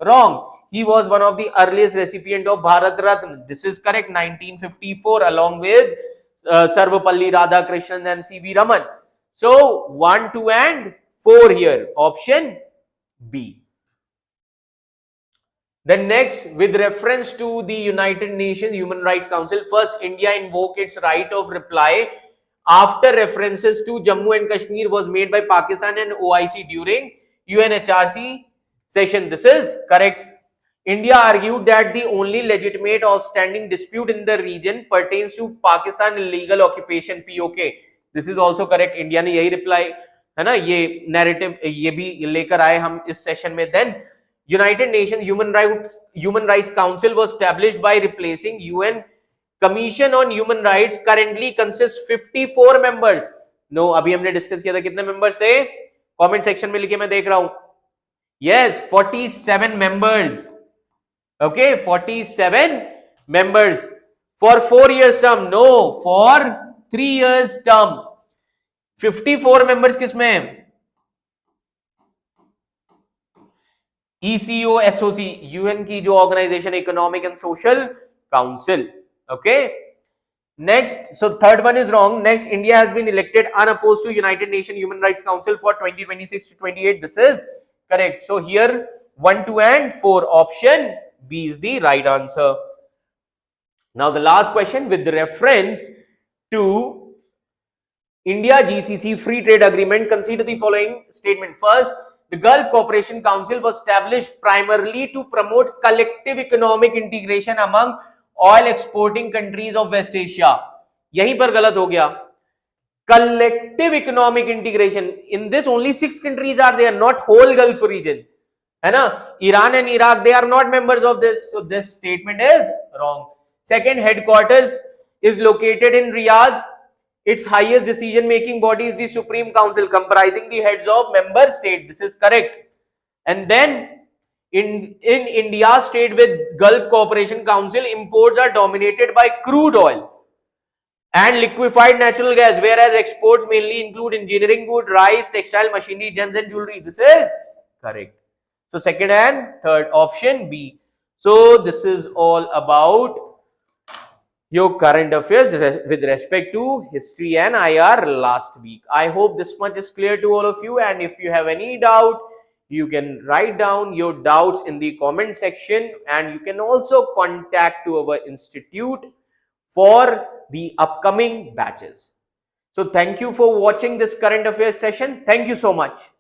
wrong. He was one of the earliest recipient of Bharat Ratna. This is correct, 1954, along with Sarvapalli Radhakrishnan and C.V. Raman. So 1, 2 and 4 here. Option B. Then next, with reference to the United Nations Human Rights Council, first India invoked its right of reply after references to Jammu and Kashmir was made by Pakistan and OIC during UNHRC session. This is correct. India argued that the only legitimate outstanding dispute in the region pertains to Pakistan illegal occupation POK. This is also correct. India ने यही reply है ना, ये narrative ये भी लेकर आए हम इस session में. Then United Nations Human Rights Council was established by replacing UN Commission on Human Rights. Currently consists 54 members. No, अभी हमने discuss किया था कितने members थे? Comment section में लिखे मैं देख रहा हूँ. Yes, 47 members. Okay, 47 members for 4 years term. No, for 3 years term. 54 members किसमें है? ECO SOC, यूएन की जो ऑर्गेनाइजेशन, economic and social council. Okay, next, so third one is wrong. Next, India has been elected unopposed to United Nations Human Rights Council for 2026 to 28. This is correct. So here 1, 2 and 4, option B is the right answer. Now the last question with reference to India GCC Free Trade Agreement, consider the following statement. First, the Gulf Cooperation Council was established primarily to promote collective economic integration among oil exporting countries of West Asia. यहीं पर गलत हो गया. Collective economic integration, in this only 6 countries are there, not whole Gulf region, है ना? Iran and Iraq, they are not members of this, so this statement is wrong. Second, headquarters is located in Riyadh. Its highest decision making body is the Supreme Council, comprising the heads of member state. This is correct. And then in India's trade with Gulf Cooperation Council, imports are dominated by crude oil and liquefied natural gas, whereas exports mainly include engineering goods, rice, textile, machinery, gems and jewelry. This is correct. So second and third, option B. So this is all about your current affairs with respect to history and IR last week. I hope this much is clear to all of you, and if you have any doubt, you can write down your doubts in the comment section, and you can also contact to our institute for the upcoming batches. So thank you for watching this current affairs session. Thank you so much.